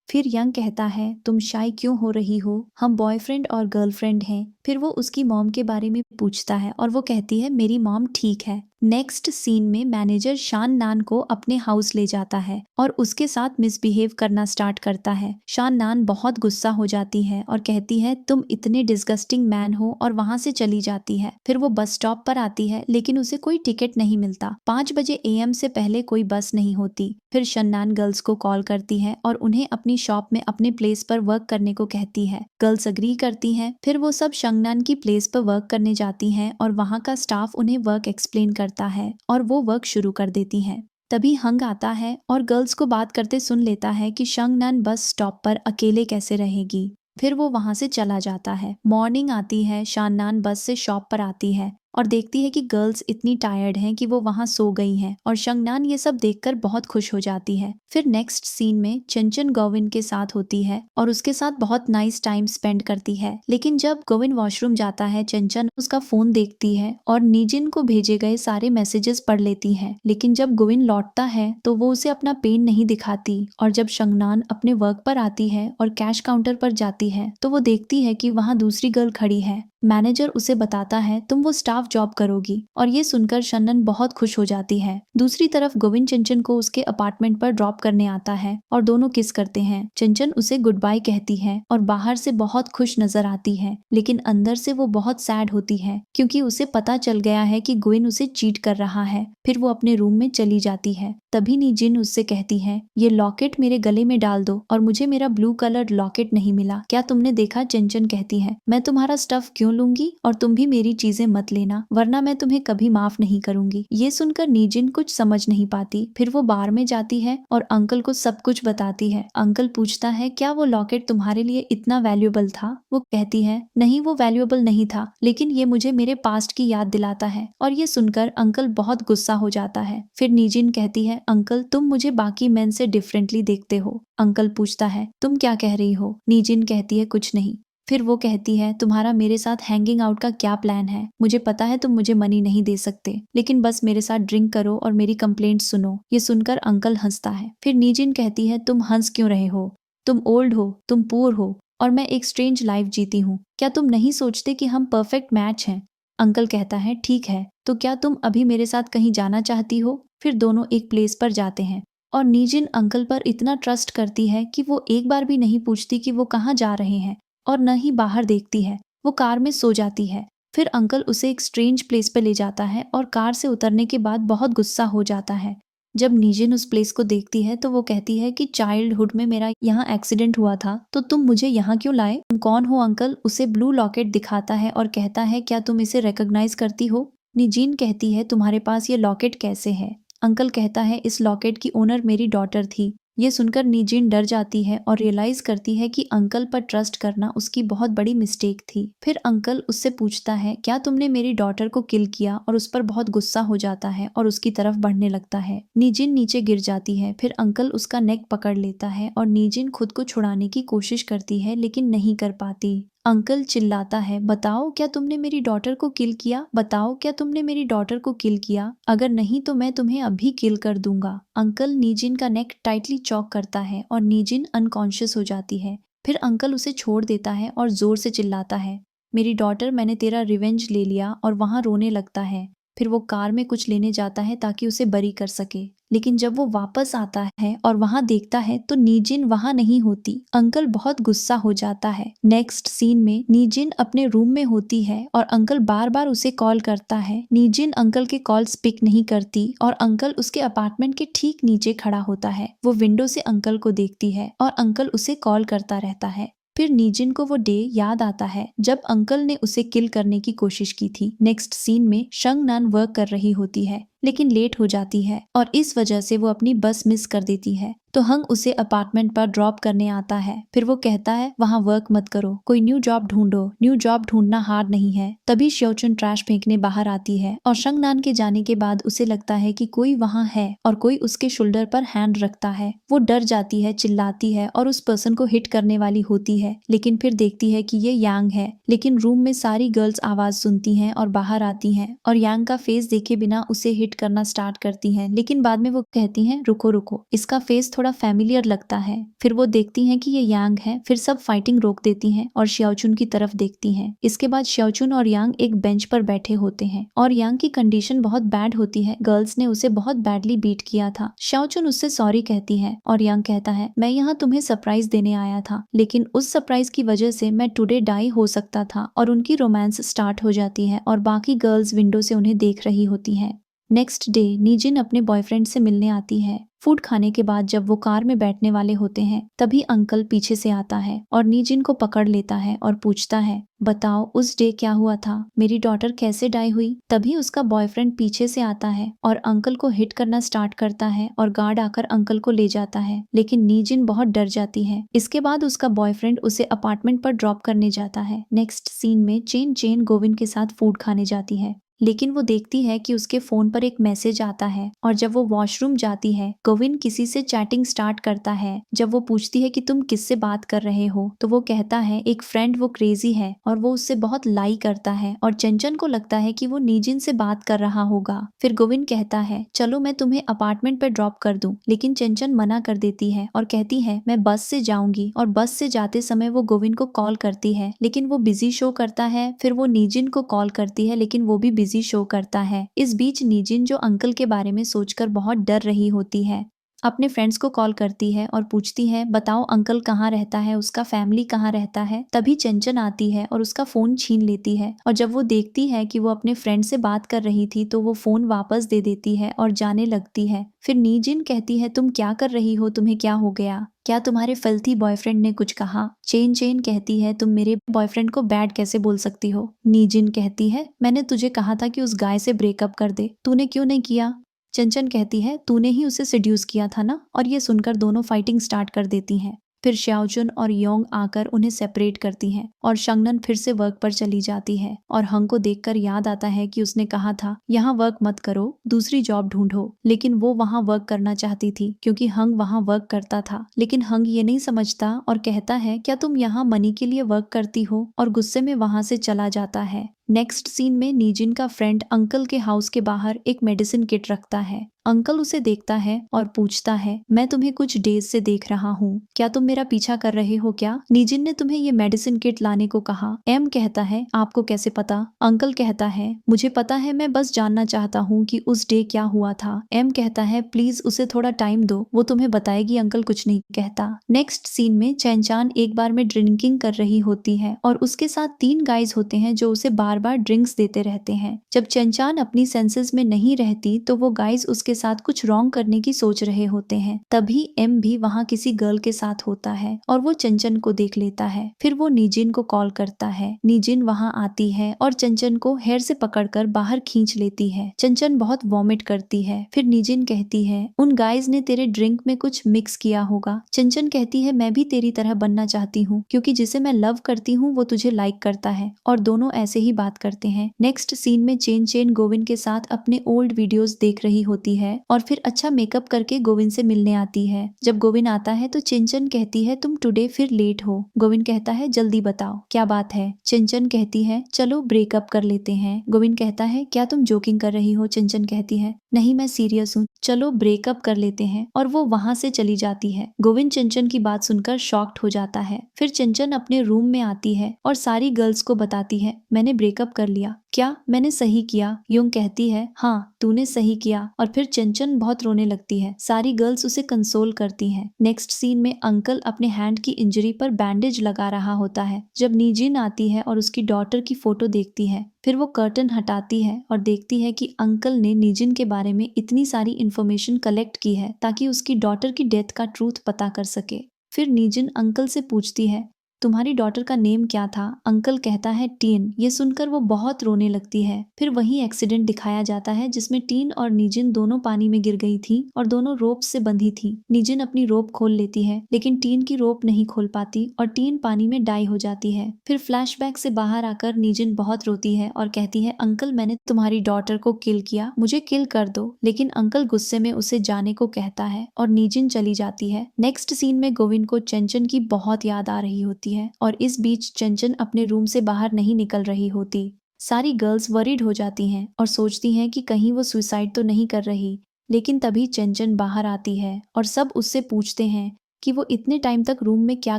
फिर यंग कहता है तुम शाय क्यों हो रही हो, हम बॉयफ्रेंड और गर्लफ्रेंड हैं। फिर वो उसकी मॉम के बारे में पूछता है और वो कहती है मेरी मॉम ठीक है। नेक्स्ट सीन में मैनेजर शान नान को अपने हाउस ले जाता है और उसके साथ मिसबिहेव करना स्टार्ट करता है। शान नान बहुत गुस्सा हो जाती है और कहती है तुम इतने डिस्गस्टिंग मैन हो, और वहां से चली जाती है। फिर वो बस स्टॉप पर आती है लेकिन उसे कोई टिकट नहीं मिलता। 5 बजे AM से पहले कोई बस नहीं होती। फिर शन्नान गर्ल्स को कॉल करती है और उन्हें अपनी शॉप में अपने प्लेस पर वर्क करने को कहती है। गर्ल्स अग्री करती हैं। फिर वो सब शन्नान की प्लेस पर वर्क करने जाती हैं और वहाँ का स्टाफ उन्हें वर्क एक्सप्लेन करता है और वो वर्क शुरू कर देती हैं। तभी हंग आता है और गर्ल्स को बात करते सुन लेता है कि शंगनान बस स्टॉप पर अकेले कैसे रहेगी। फिर वो वहां से चला जाता है। मॉर्निंग आती है, शाननान बस से शॉप पर आती है और देखती है कि गर्ल्स इतनी टायर्ड हैं कि वो वहां सो गई हैं, और शंगनान ये सब देखकर बहुत खुश हो जाती है। फिर नेक्स्ट सीन में चंचन गोविन के साथ होती है और उसके साथ बहुत नाइस टाइम स्पेंड करती है। लेकिन जब गोविन वॉशरूम जाता है, चंचन उसका फोन देखती है और निजिन को भेजे गए सारे मैसेजेस पढ़ लेती है। लेकिन जब गोविन लौटता है तो वो उसे अपना पेन नहीं दिखाती, और जब शंगनान अपने वर्क पर आती है और कैश काउंटर पर जाती है तो वो देखती है कि वहाँ दूसरी गर्ल खड़ी है। मैनेजर उसे बताता है तुम वो स्टाफ जॉब करोगी, और ये सुनकर शन्नन बहुत खुश हो जाती है। दूसरी तरफ गोविंद चंचन को उसके अपार्टमेंट पर ड्रॉप करने आता है और दोनों किस करते हैं। चंचन उसे गुड बाय कहती है और बाहर से बहुत खुश नजर आती है, लेकिन अंदर से वो बहुत सैड होती है क्योंकि उसे पता चल गया है कि गोविंद उसे चीट कर रहा है। फिर वो अपने रूम में चली जाती है। तभी नीजिन उससे कहती है ये लॉकेट मेरे गले में डाल दो, और मुझे मेरा ब्लू कलर लॉकेट नहीं मिला, क्या तुमने देखा? चंचन कहती है मैं तुम्हारा स्टफ क्यों लूंगी, और तुम भी मेरी चीजें मत लेना, वरना मैं तुम्हें कभी माफ नहीं करूंगी। ये सुनकर नीजिन कुछ समझ नहीं पाती। फिर वो बार में जाती है और अंकल को सब कुछ बताती है। अंकल पूछता है क्या वो लॉकेट तुम्हारे लिए इतना वैल्यूएबल था? वो कहती है नहीं, वो वैल्यूएबल नहीं था, लेकिन ये मुझे मेरे पास्ट की याद दिलाता है। और ये सुनकर अंकल बहुत गुस्सा हो जाता है। फिर नीजिन कहती है अंकल तुम मुझे बाकी मेन से डिफरेंटली देखते हो। अंकल पूछता है तुम क्या कह रही हो? नीजिन कहती है कुछ नहीं। फिर वो कहती है तुम्हारा मेरे साथ हैंगिंग आउट का क्या प्लान है? मुझे पता है तुम मुझे मनी नहीं दे सकते, लेकिन बस मेरे साथ ड्रिंक करो और मेरी कंप्लेंट सुनो। ये सुनकर अंकल हंसता है। फिर नीजिन कहती है तुम हंस क्यों रहे हो? तुम ओल्ड हो, तुम पुअर हो, और मैं एक स्ट्रेंज लाइफ जीती हूँ। क्या तुम नहीं सोचते कि हम परफेक्ट मैच हैं? अंकल कहता है ठीक है, तो क्या तुम अभी मेरे साथ कहीं जाना चाहती हो? फिर दोनों एक प्लेस पर जाते हैं और नीजिन अंकल पर इतना ट्रस्ट करती है कि वो एक बार भी नहीं पूछती कि वो कहाँ जा रहे हैं, और न ही बाहर देखती है। वो कार में सो जाती है। फिर अंकल उसे एक स्ट्रेंज प्लेस पर ले जाता है और कार से उतरने के बाद बहुत गुस्सा हो जाता है। जब नीजिन उस प्लेस को देखती है तो वो कहती है कि चाइल्डहुड में मेरा यहाँ एक्सीडेंट हुआ था, तो तुम मुझे यहाँ क्यों लाए? तुम कौन हो अंकल? उसे ब्लू लॉकेट दिखाता है और कहता है क्या तुम इसे रिकॉग्नाइज करती हो? निजिन कहती है तुम्हारे पास ये लॉकेट कैसे है? अंकल कहता है इस लॉकेट की ओनर मेरी डॉटर थी। ये सुनकर निजिन डर जाती है और रियलाइज करती है कि अंकल पर ट्रस्ट करना उसकी बहुत बड़ी मिस्टेक थी। फिर अंकल उससे पूछता है क्या तुमने मेरी डॉटर को किल किया, और उस पर बहुत गुस्सा हो जाता है और उसकी तरफ बढ़ने लगता है। निजिन नीचे गिर जाती है। फिर अंकल उसका नेक पकड़ लेता है और निजिन खुद को छुड़ाने की कोशिश करती है लेकिन नहीं कर पाती। अंकल चिल्लाता है बताओ क्या तुमने मेरी डॉटर को किल किया? बताओ क्या तुमने मेरी डॉटर को किल किया? अगर नहीं तो मैं तुम्हें अभी किल कर दूंगा। अंकल नीजिन का नेक टाइटली चॉक करता है और नीजिन अनकॉन्शियस हो जाती है। फिर अंकल उसे छोड़ देता है और जोर से चिल्लाता है मेरी डॉटर, मैंने तेरा रिवेंज ले लिया, और वहां रोने लगता है। फिर वो कार में कुछ लेने जाता है ताकि उसे बरी कर सके, लेकिन जब वो वापस आता है और वहां देखता है तो नीजिन वहां नहीं होती। अंकल बहुत गुस्सा हो जाता है। नेक्स्ट सीन में नीजिन अपने रूम में होती है और अंकल बार बार उसे कॉल करता है। नीजिन अंकल के कॉल्स पिक नहीं करती और अंकल उसके अपार्टमेंट के ठीक नीचे खड़ा होता है। वो विंडो से अंकल को देखती है और अंकल उसे कॉल करता रहता है। फिर नीजिन को वो डे याद आता है जब अंकल ने उसे किल करने की कोशिश की थी। नेक्स्ट सीन में शंगनान वर्क कर रही होती है लेकिन लेट हो जाती है और इस वजह से वो अपनी बस मिस कर देती है। तो हंग उसे अपार्टमेंट पर ड्रॉप करने आता है। फिर वो कहता है वहाँ वर्क मत करो, कोई न्यू जॉब ढूंढो, न्यू जॉब ढूंढना हार्ड नहीं है। तभी श्योचुन ट्रैश फेंकने बाहर आती है और शंगनान के जाने के बाद उसे लगता है कि कोई वहाँ है और कोई उसके शोल्डर पर हैंड रखता है। वो डर जाती है, चिल्लाती है और उस पर्सन को हिट करने वाली होती है, लेकिन फिर देखती है कि ये यांग है। लेकिन रूम में सारी गर्ल्स आवाज सुनती हैं और बाहर आती हैं और यांग का फेस देखे बिना उसे हिट करना स्टार्ट करती हैं, लेकिन बाद में वो कहती हैं रुको रुको, इसका फेस थोड़ा फैमिलियर लगता है। फिर वो देखती हैं कि ये यांग है। फिर सब फाइटिंग रोक देती हैं और श्याओचुन की तरफ देखती हैं। इसके बाद श्याओचुन और यांग एक बेंच पर बैठे होते हैं और यांग की कंडीशन बहुत बैड होती है। गर्ल्स ने उसे बहुत बैडली बीट किया था। श्याओचुन उससे सॉरी कहती है और यांग कहता है मैं यहाँ तुम्हें सरप्राइज देने आया था, लेकिन उस सरप्राइज की वजह से मैं टुडे डाई हो सकता था। और उनकी रोमांस स्टार्ट हो जाती है और बाकी गर्ल्स विंडो से उन्हें देख रही होती हैं। नेक्स्ट डे नीजिन अपने बॉयफ्रेंड से मिलने आती है। फूड खाने के बाद जब वो कार में बैठने वाले होते हैं तभी अंकल पीछे से आता है और नीजिन को पकड़ लेता है और पूछता है बताओ उस डे क्या हुआ था, मेरी डॉटर कैसे डाई हुई? तभी उसका बॉयफ्रेंड पीछे से आता है और अंकल को हिट करना स्टार्ट करता है और गार्ड आकर अंकल को ले जाता है, लेकिन नीजिन बहुत डर जाती है। इसके बाद उसका बॉयफ्रेंड उसे अपार्टमेंट पर ड्रॉप करने जाता है। नेक्स्ट सीन में चेन गोविंद के साथ फूड खाने जाती है। लेकिन वो देखती है कि उसके फोन पर एक मैसेज आता है और जब वो वॉशरूम जाती है गोविंद किसी से चैटिंग स्टार्ट करता है। जब वो पूछती है कि तुम किससे बात कर रहे हो तो वो कहता है एक फ्रेंड वो क्रेजी है और वो उससे बहुत लाई करता है और चंचन को लगता है कि वो निजिन से बात कर रहा होगा। फिर गोविंद कहता है चलो मैं तुम्हें अपार्टमेंट पर ड्रॉप कर दूं, लेकिन चंचन मना कर देती है और कहती है मैं बस से जाऊंगी और बस से जाते समय वो गोविंद को कॉल करती है लेकिन वो बिजी शो करता है। फिर वो निजिन को कॉल करती है लेकिन वो भी बिजी शो करता है। इस बीच निजिन जो अंकल के बारे में सोचकर बहुत डर रही होती है अपने फ्रेंड्स को कॉल करती है और पूछती है बताओ अंकल कहाँ रहता है, उसका फैमिली कहाँ रहता है। तभी चंचन आती है और उसका फोन छीन लेती है और जब वो देखती है कि वो अपने फ्रेंड से बात कर रही थी तो वो फोन वापस दे देती है और जाने लगती है। फिर निजिन कहती है तुम क्या कर रही हो, तुम्हें क्या हो गया, क्या तुम्हारे फल्ती बॉयफ्रेंड ने कुछ कहा। चेन चेन कहती है तुम मेरे बॉयफ्रेंड को बैड कैसे बोल सकती हो। निजिन कहती है मैंने तुझे कहा था कि उस गाय से ब्रेकअप कर दे, तूने क्यों नहीं किया। चंचन कहती है तूने ही उसे सेड्यूस किया था ना। और ये सुनकर दोनों फाइटिंग स्टार्ट कर देती हैं। फिर श्याओचुन और योंग आकर उन्हें सेपरेट करती हैं और शंगनन फिर से वर्क पर चली जाती है और हंग को देखकर याद आता है कि उसने कहा था यहाँ वर्क मत करो, दूसरी जॉब ढूंढो। लेकिन वो वहाँ वर्क करना चाहती थी क्योंकि हंग वहाँ वर्क करता था। लेकिन हंग ये नहीं समझता और कहता है क्या तुम यहाँ मनी के लिए वर्क करती हो, और गुस्से में वहाँ से चला जाता है। नेक्स्ट सीन में निजिन का फ्रेंड अंकल के हाउस के बाहर एक मेडिसिन किट रखता है। अंकल उसे देखता है और पूछता है मैं तुम्हें कुछ डेज से देख रहा हूँ, क्या तुम मेरा पीछा कर रहे हो क्या। निजिन ने तुम्हें ये मेडिसिन किट लाने को कहा। एम कहता है आपको कैसे पता। अंकल कहता है मुझे पता है, मैं बस जानना चाहता हूँ कि उस डे क्या हुआ था। एम कहता है प्लीज उसे थोड़ा टाइम दो, वो तुम्हें बताएगी। अंकल कुछ नहीं कहता। नेक्स्ट सीन में चैनचान एक बार में ड्रिंकिंग कर रही होती है और उसके साथ 3 गाइज होते हैं जो उसे बार बार ड्रिंक्स देते रहते हैं। जब चैनचान अपनी सेंसेस में नहीं रहती तो वो गाइज उसके साथ कुछ रॉन्ग करने की सोच रहे होते हैं। तभी एम भी वहाँ किसी गर्ल के साथ होता है और वो चंचन को देख लेता है। फिर वो निजिन को कॉल करता है। निजिन वहाँ आती है और चंचन को हेयर से पकड़कर बाहर खींच लेती है। चंचन बहुत वॉमिट करती है। फिर निजिन कहती है उन गाइज ने तेरे ड्रिंक में कुछ मिक्स किया होगा। चंचन कहती है मैं भी तेरी तरह बनना चाहती हूँ क्योंकि जिसे मैं लव करती हूँ वो तुझे लाइक करता है। और दोनों ऐसे ही बात करते हैं। नेक्स्ट सीन में चेन चेन गोविंद के साथ अपने ओल्ड वीडियोस देख रही होती है और फिर अच्छा मेकअप करके गोविंद से मिलने आती है। जब गोविंद आता है तो चिंचन कहती है तुम टुडे फिर लेट हो। गोविंद कहता है जल्दी बताओ क्या बात है। चिंचन कहती है चलो ब्रेकअप कर लेते हैं। गोविंद कहता है क्या तुम जोकिंग कर रही हो। चिंचन कहती है नहीं मैं सीरियस हूँ, चलो ब्रेकअप कर लेते हैं। और वो वहां से चली जाती है। गोविंद चिंचन की बात सुनकर शॉक्ड हो जाता है। फिर चिंचन अपने रूम में आती है और सारी गर्ल्स को बताती है मैंने ब्रेकअप कर लिया। क्या मैंने सही किया। योंग कहती है हाँ तूने सही किया। और फिर चंचन बहुत रोने लगती है। सारी गर्ल्स उसे कंसोल करती हैं। नेक्स्ट सीन में अंकल अपने हैंड की इंजरी पर बैंडेज लगा रहा होता है। जब निजिन आती है और उसकी डॉटर की फोटो देखती है, फिर वो कर्टन हटाती है और देखती है कि अंकल ने निजिन के बारे में इतनी सारी इंफॉर्मेशन कलेक्ट की है ताकि उसकी डॉटर की डेथ का ट्रूथ पता कर सके। फिर निजिन अंकल से पूछती है तुम्हारी डॉटर का नेम क्या था। अंकल कहता है टीन। ये सुनकर वो बहुत रोने लगती है। फिर वही एक्सीडेंट दिखाया जाता है जिसमें टीन और निजिन दोनों पानी में गिर गई थी और दोनों रोप से बंधी थी। निजिन अपनी रोप खोल लेती है लेकिन टीन की रोप नहीं खोल पाती और टीन पानी में डाई हो जाती है। फिर फ्लैशबैक से बाहर आकर निजिन बहुत रोती है और कहती है अंकल मैंने तुम्हारी डॉटर को किल किया, मुझे किल कर दो। लेकिन अंकल गुस्से में उसे जाने को कहता है और निजिन चली जाती है। नेक्स्ट सीन में गोविंद को चंचन की बहुत याद आ रही होती है और इस बीच चंचन अपने रूम से बाहर नहीं निकल रही होती। सारी गर्ल्स वरीड हो जाती हैं और सोचती हैं कि कहीं वो सुसाइड तो नहीं कर रही। लेकिन तभी चंचन बाहर आती है और सब उससे पूछते हैं कि वो इतने टाइम तक रूम में क्या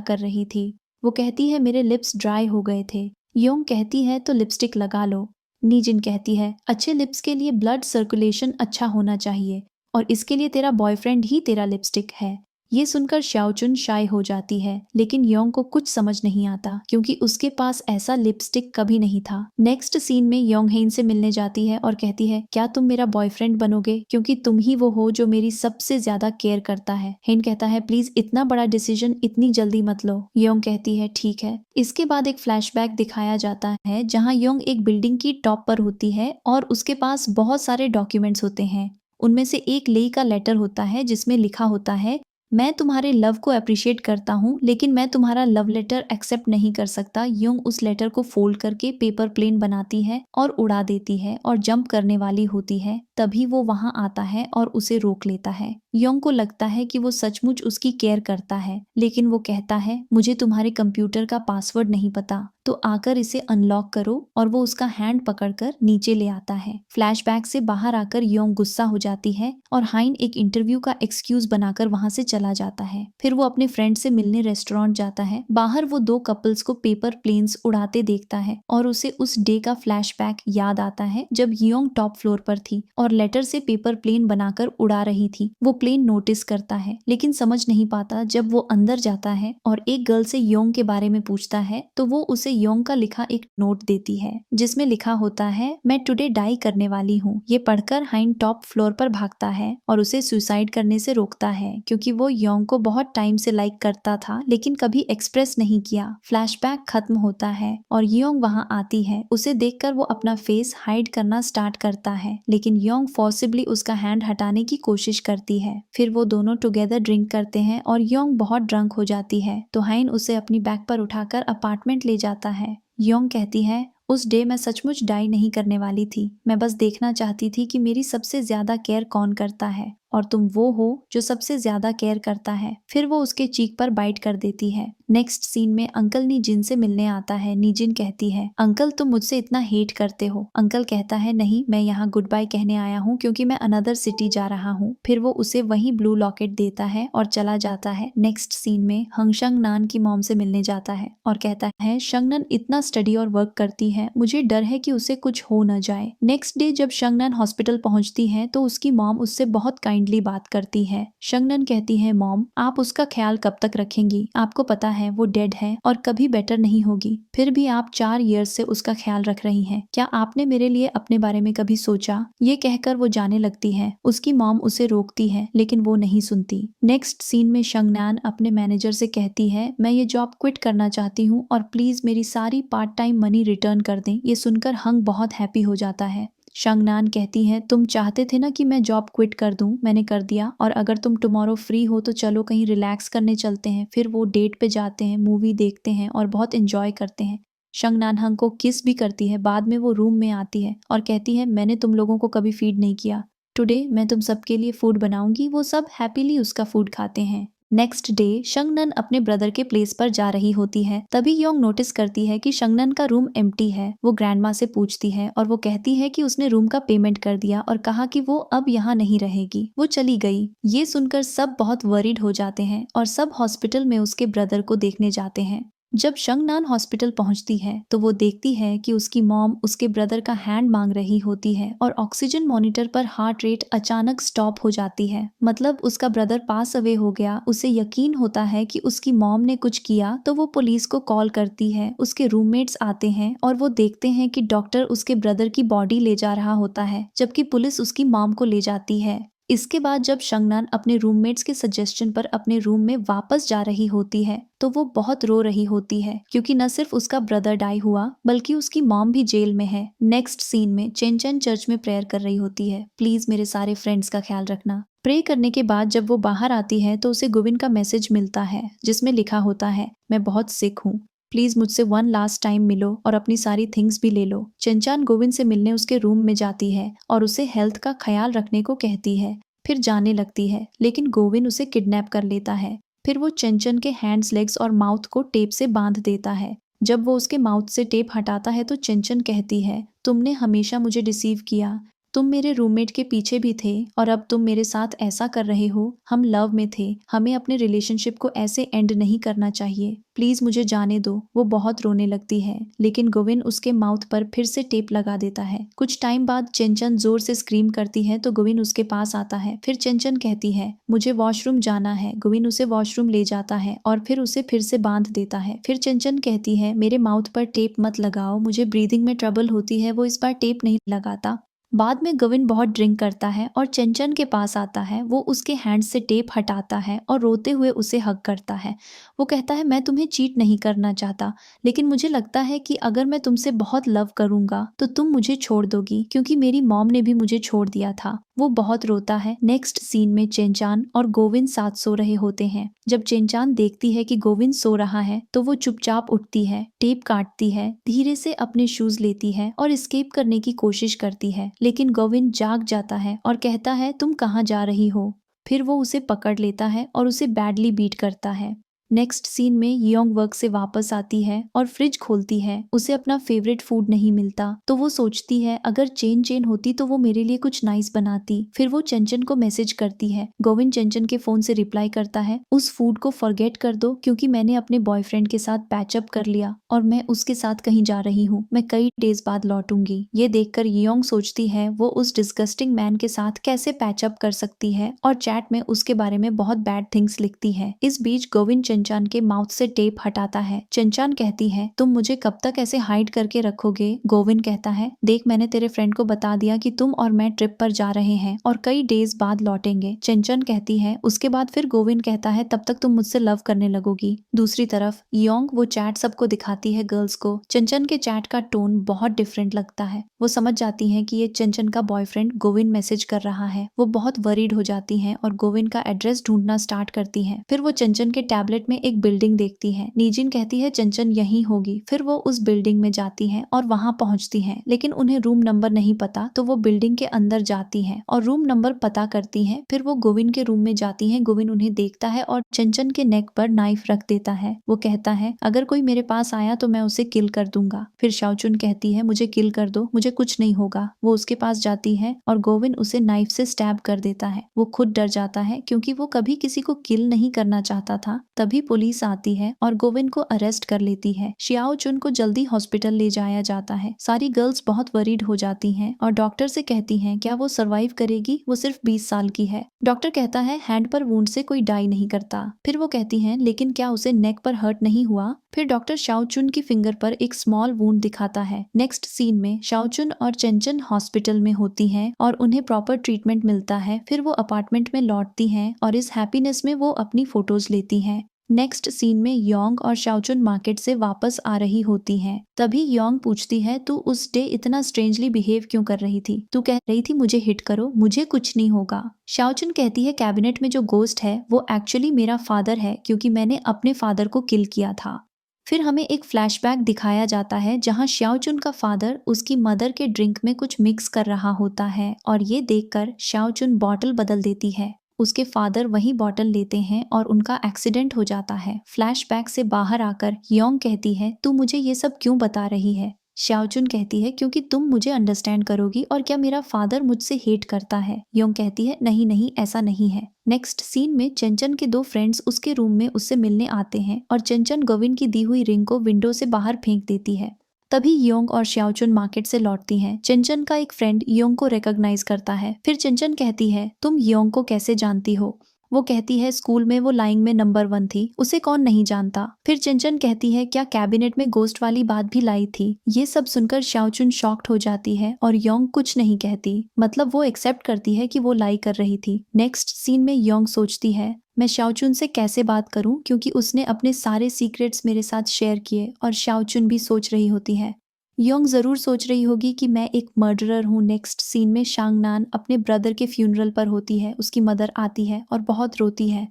कर रही थी। वो कहती है मेरे लिप्स ड्राई हो गए थे। योंग कहती है तो लिपस्टिक लगा लो। निजिन कहती है अच्छे लिप्स के लिए ब्लड सर्कुलेशन अच्छा होना चाहिए और इसके लिए तेरा बॉयफ्रेंड ही तेरा लिपस्टिक है। ये सुनकर श्याओचुन शाय हो जाती है लेकिन योंग को कुछ समझ नहीं आता क्योंकि उसके पास ऐसा लिपस्टिक कभी नहीं था। नेक्स्ट सीन में योंग हेन से मिलने जाती है और कहती है क्या तुम मेरा बॉयफ्रेंड बनोगे क्योंकि तुम ही वो हो जो मेरी सबसे ज्यादा केयर करता है। हेन कहता है प्लीज इतना बड़ा डिसीजन इतनी जल्दी मत लो। योंग कहती है ठीक है। इसके बाद एक फ्लैशबैक दिखाया जाता है जहाँ योंग एक बिल्डिंग की टॉप पर होती है और उसके पास बहुत सारे डॉक्यूमेंट्स होते हैं। उनमें से एक लेई का लेटर होता है जिसमें लिखा होता है मैं तुम्हारे लव को अप्रिशिएट करता हूँ, लेकिन मैं तुम्हारा लव लेटर एक्सेप्ट नहीं कर सकता। योंग उस लेटर को फोल्ड करके पेपर प्लेन बनाती है और उड़ा देती है और जंप करने वाली होती है। तभी वो वहां आता है और उसे रोक लेता है। योंग को लगता है कि वो सचमुच उसकी केयर करता है, लेकिन वो कहता है मुझे तुम्हारे कंप्यूटर का पासवर्ड नहीं पता, तो आकर इसे अनलॉक करो, और वो उसका हैंड पकड़कर नीचे ले आता है। फ्लैशबैक से बाहर आकर योंग गुस्सा हो जाती है और हाइन एक इंटरव्यू का एक्सक्यूज बनाकर वहां से चला जाता है। फिर वो अपने फ्रेंड से मिलने रेस्टोरेंट जाता है। बाहर वो दो कपल्स को पेपर प्लेन्स उड़ाते देखता है और उसे उस डे का फ्लैशबैक याद आता है जब योंग टॉप फ्लोर पर थी और लेटर से पेपर प्लेन बनाकर उड़ा रही थी। वो प्लेन नोटिस करता है लेकिन समझ नहीं पाता। जब वो अंदर जाता है और एक गर्ल से योंग के बारे में पूछता है तो वो उसे योंग का लिखा एक नोट देती है जिसमें लिखा होता है, मैं टुडे डाई करने वाली हूँ। ये पढ़कर हाइन टॉप फ्लोर पर भागता है और उसे सुसाइड करने से रोकता है क्योंकि वो योंग को बहुत टाइम से लाइक करता था लेकिन कभी एक्सप्रेस नहीं किया। फ्लैशबैक खत्म होता है और योंग वहां आती है। उसे देखकर वो अपना फेस हाइड करना स्टार्ट करता है, लेकिन योंग फोर्सिबली उसका हैंड हटाने की कोशिश करती है। फिर वो दोनों टुगेदर ड्रिंक करते हैं और योंग बहुत ड्रंक हो जाती है तो हाइन उसे अपनी बैक पर उठाकर अपार्टमेंट ले जाता है। योंग कहती है, उस डे मैं सचमुच डाई नहीं करने वाली थी। मैं बस देखना चाहती थी कि मेरी सबसे ज्यादा केयर कौन करता है, और तुम वो हो जो सबसे ज्यादा केयर करता है। फिर वो उसके चीक पर बाइट कर देती है। नेक्स्ट सीन में अंकल नीजिन से मिलने आता है। नीजिन कहती है, अंकल तुम मुझसे इतना हेट करते हो। अंकल कहता है, नहीं, मैं यहाँ गुड बाय कहने आया हूँ क्योंकि मैं अनदर सिटी जा रहा हूँ। फिर वो उसे वही ब्लू लॉकेट देता है और चला जाता है। नेक्स्ट सीन में हंग शंगनान की मॉम से मिलने जाता है और कहता है, शंगनन इतना स्टडी और वर्क करती है, मुझे डर है कि उसे कुछ हो न जाए। नेक्स्ट डे जब शंगनन हॉस्पिटल पहुंचती है तो उसकी मॉम उससे बहुत काइंडली बात करती है। शंगनन कहती है, मॉम आप उसका ख्याल कब तक रखेंगी? आपको पता है वो डेड है और कभी बेटर नहीं होगी, फिर भी आप 4 ईयर्स से उसका ख्याल रख रही हैं। क्या आपने मेरे लिए अपने बारे में कभी सोचा? ये कहकर वो जाने लगती है। उसकी मॉम उसे रोकती है लेकिन वो नहीं सुनती। नेक्स्ट सीन में शंगनान अपने मैनेजर से कहती है, मैं ये जॉब क्विट करना चाहती हूँ और प्लीज मेरी सारी पार्ट टाइम मनी रिटर्न कर दें। ये सुनकर हंग बहुत हैप्पी हो जाता है। शंगनान कहती है, तुम चाहते थे ना कि मैं जॉब क्विट कर दूं, मैंने कर दिया, और अगर तुम टुमारो फ्री हो तो चलो कहीं रिलैक्स करने चलते हैं। फिर वो डेट पे जाते हैं, मूवी देखते हैं और बहुत एंजॉय करते हैं। शंगनान हंग को किस भी करती है। बाद में वो रूम में आती है और कहती है, मैंने तुम लोगों को कभी फीड नहीं किया, टुडे मैं तुम सबके लिए फूड बनाऊंगी। वो सब हैप्पीली उसका फूड खाते हैं। नेक्स्ट डे शंगनन अपने ब्रदर के प्लेस पर जा रही होती है। तभी योंग नोटिस करती है कि शंगनन का रूम एम्प्टी है। वो ग्रैंडमा से पूछती है और वो कहती है कि उसने रूम का पेमेंट कर दिया और कहा कि वो अब यहाँ नहीं रहेगी, वो चली गई। ये सुनकर सब बहुत वरीड हो जाते हैं और सब हॉस्पिटल में उसके ब्रदर को देखने जाते हैं। जब शंगनान हॉस्पिटल पहुंचती है तो वो देखती है कि उसकी मॉम उसके ब्रदर का हैंड मांग रही होती है और ऑक्सीजन मॉनिटर पर हार्ट रेट अचानक स्टॉप हो जाती है। मतलब उसका ब्रदर पास अवे हो गया। उसे यकीन होता है कि उसकी मॉम ने कुछ किया तो वो पुलिस को कॉल करती है। उसके रूममेट्स आते हैं और वो देखते हैं कि डॉक्टर उसके ब्रदर की बॉडी ले जा रहा होता है जबकि पुलिस उसकी मॉम को ले जाती है। इसके बाद जब शंगनान अपने रूममेट्स के सजेशन पर अपने रूम में वापस जा रही होती है तो वो बहुत रो रही होती है क्योंकि न सिर्फ उसका ब्रदर डाई हुआ बल्कि उसकी मॉम भी जेल में है। नेक्स्ट सीन में चेंचन चर्च में प्रेयर कर रही होती है, प्लीज मेरे सारे फ्रेंड्स का ख्याल रखना। प्रे करने के बाद जब वो बाहर आती है तो उसे गोविंद का मैसेज मिलता है जिसमें लिखा होता है, मैं बहुत सिक हूँ, प्लीज मुझसे वन लास्ट टाइम मिलो और अपनी सारी थिंग्स भी ले लो। चेंचान गोविंद से मिलने उसके रूम में जाती है और उसे हेल्थ का ख्याल रखने को कहती है। फिर जाने लगती है लेकिन गोविंद उसे किडनैप कर लेता है। फिर वो चेंचन के हैंड्स, लेग्स और माउथ को टेप से बांध देता है। जब वो उसके माउथ से टेप हटाता है तो चेंचन कहती है, तुमने हमेशा मुझे डिसीव किया, तुम मेरे रूममेट के पीछे भी थे और अब तुम मेरे साथ ऐसा कर रहे हो। हम लव में थे, हमें अपने रिलेशनशिप को ऐसे एंड नहीं करना चाहिए, प्लीज मुझे जाने दो। वो बहुत रोने लगती है लेकिन गोविंद उसके माउथ पर फिर से टेप लगा देता है। कुछ टाइम बाद चेंचन जोर से स्क्रीम करती है तो गोविंद उसके पास आता है। फिर चेंचन कहती है, मुझे वॉशरूम जाना है। गोविंद उसे वॉशरूम ले जाता है और फिर उसे फिर से बांध देता है। फिर चेंचन कहती है, मेरे माउथ पर टेप मत लगाओ, मुझे ब्रीदिंग में ट्रबल होती है। वो इस बार टेप नहीं लगाता। बाद में गविन बहुत ड्रिंक करता है और चंचन के पास आता है। वो उसके हैंड से टेप हटाता है और रोते हुए उसे हग करता है। वो कहता है मैं तुम्हें चीट नहीं करना चाहता, लेकिन मुझे लगता है कि अगर मैं तुमसे बहुत लव करूंगा तो तुम मुझे छोड़ दोगी, क्योंकि मेरी मॉम ने भी मुझे छोड़ दिया था। वो बहुत रोता है। नेक्स्ट सीन में चेंचान और गोविंद साथ सो रहे होते हैं। जब चेंचान देखती है कि गोविंद सो रहा है तो वो चुपचाप उठती है, टेप काटती है, धीरे से अपने शूज लेती है और एस्केप करने की कोशिश करती है। लेकिन गोविंद जाग जाता है और कहता है तुम कहाँ जा रही हो। फिर वो उसे पकड़ लेता है और उसे बैडली बीट करता है। नेक्स्ट सीन में योंग वर्क से वापस आती है और फ्रिज खोलती है। उसे अपना फेवरेट फूड नहीं मिलता तो वो सोचती है अगर चेन चेन होती तो वो मेरे लिए कुछ नाइस बनाती। फिर वो चंचन को मैसेज करती है। गोविंद चंचन के फोन से रिप्लाई करता है उस फूड को फॉरगेट कर दो, क्योंकि मैंने अपने बॉयफ्रेंड के साथ पैचअप कर लिया और मैं उसके साथ कहीं जा रही हूँ। मैं कई डेज बाद लौटूंगी। ये देखकर योंग सोचती है वो उस डिस्गस्टिंग मैन के साथ कैसे पैचअप कर सकती है और चैट में उसके बारे में बहुत बैड थिंग्स लिखती है। इस बीच गोविंद चंचन के माउथ से टेप हटाता है। चंचन कहती है तुम मुझे कब तक ऐसे हाइड करके रखोगे। गोविंद कहता है देख मैंने तेरे फ्रेंड को बता दिया कि तुम और मैं ट्रिप पर जा रहे हैं और कई डेज बाद लौटेंगे। चंचन कहती है उसके बाद फिर गोविंद कहता है तब तक तुम मुझसे लव करने लगोगी। दूसरी तरफ योंग वो चैट सबको दिखाती है गर्ल्स को। चंचन के चैट का टोन बहुत डिफरेंट लगता है। वो समझ जाती है कि ये चंचन का बॉयफ्रेंड गोविंद मैसेज कर रहा है। वो बहुत वरीड हो जाती है और गोविंद का एड्रेस ढूंढना स्टार्ट करती है। फिर वो चंचन के टैबलेट में एक बिल्डिंग देखती है। नीजिन कहती है चंचन यहीं होगी। फिर वो उस बिल्डिंग में जाती है और वहां पहुंचती है, लेकिन उन्हें रूम नंबर नहीं पता तो वो बिल्डिंग के अंदर जाती है और रूम नंबर पता करती है। फिर वो गोविंद के रूम में जाती है। गोविंद उन्हें देखता है और चंचन के नेक पर नाइफ रख देता है। वो कहता है अगर कोई मेरे पास आया तो मैं उसे किल कर दूंगा। फिर शाओचुन कहती है मुझे किल कर दो, मुझे कुछ नहीं होगा। वो उसके पास जाती है और गोविंद उसे नाइफ से स्टैब कर देता है। वो खुद डर जाता है क्योंकि वो कभी किसी को किल नहीं करना चाहता था। तभी पुलिस आती है और गोविंद को अरेस्ट कर लेती है। शियाओ चुन को जल्दी हॉस्पिटल ले जाया जाता है। सारी गर्ल्स बहुत वरीड हो जाती हैं और डॉक्टर से कहती हैं क्या वो सरवाइव करेगी, वो सिर्फ 20 साल की है। डॉक्टर कहता है हैंड पर वुंड से कोई डाई नहीं करता। फिर वो कहती हैं लेकिन क्या उसे नेक पर हर्ट नहीं हुआ। फिर डॉक्टर शाओचुन की फिंगर पर एक स्मॉल वुंड दिखाता है। नेक्स्ट सीन में शाओचुन और चंचन हॉस्पिटल में होती हैं और उन्हें प्रॉपर ट्रीटमेंट मिलता है। फिर वो अपार्टमेंट में लौटती हैं और इस हैप्पीनेस में वो अपनी फोटोज लेती हैं। नेक्स्ट सीन में योंग और शाओचुन मार्केट से वापस आ रही होती हैं। तभी योंग पूछती है तू उस डे इतना स्ट्रेंजली बिहेव क्यों कर रही थी, तू कह रही थी मुझे हिट करो, मुझे कुछ नहीं होगा। शाओचुन कहती है कैबिनेट में जो गोस्ट है वो एक्चुअली मेरा फादर है, क्योंकि मैंने अपने फादर को किल किया था। फिर हमें एक फ्लैशबैक दिखाया जाता है जहां शाओचुन का फादर उसकी मदर के ड्रिंक में कुछ मिक्स कर रहा होता है और ये देखकर शाओचुन बॉटल बदल देती है। उसके फादर वही बॉटल लेते हैं और उनका एक्सीडेंट हो जाता है। फ्लैशबैक से बाहर आकर योंग कहती है तू मुझे ये सब क्यों बता रही है। शाओचुन कहती है क्योंकि तुम मुझे अंडरस्टैंड करोगी और क्या मेरा फादर मुझसे हेट करता है। योंग कहती है नहीं नहीं ऐसा नहीं है। नेक्स्ट सीन में चंचन के दो फ्रेंड्स उसके रूम में उससे मिलने आते हैं और चंचन गोविंद की दी हुई रिंग को विंडो से बाहर फेंक देती है। तभी योंग और शाओचुन मार्केट से लौटती हैं। चंचन का एक फ्रेंड योंग को रिकॉग्नाइज करता है। फिर चंचन कहती है तुम योंग को कैसे जानती हो। वो कहती है स्कूल में वो लाइंग में नंबर 1 थी, उसे कौन नहीं जानता। फिर चंचन कहती है क्या कैबिनेट में गोस्ट वाली बात भी लाई थी। ये सब सुनकर शाओचुन शॉक्ड हो जाती है और योंग कुछ नहीं कहती, मतलब वो एक्सेप्ट करती है कि वो लाई कर रही थी। नेक्स्ट सीन में योंग सोचती है मैं शाओचुन से कैसे बात करूं, क्योंकि उसने अपने सारे सीक्रेट्स मेरे साथ शेयर किए। और शाओचुन भी सोच रही होती है, योंग जरूर सोच रही होगी कि मैं एक मर्डरर हूँ। नेक्स्ट सीन में शांगनान अपने ब्रदर के फ्यूनरल पर होती है। उसकी मदर आती है और बहुत रोती है।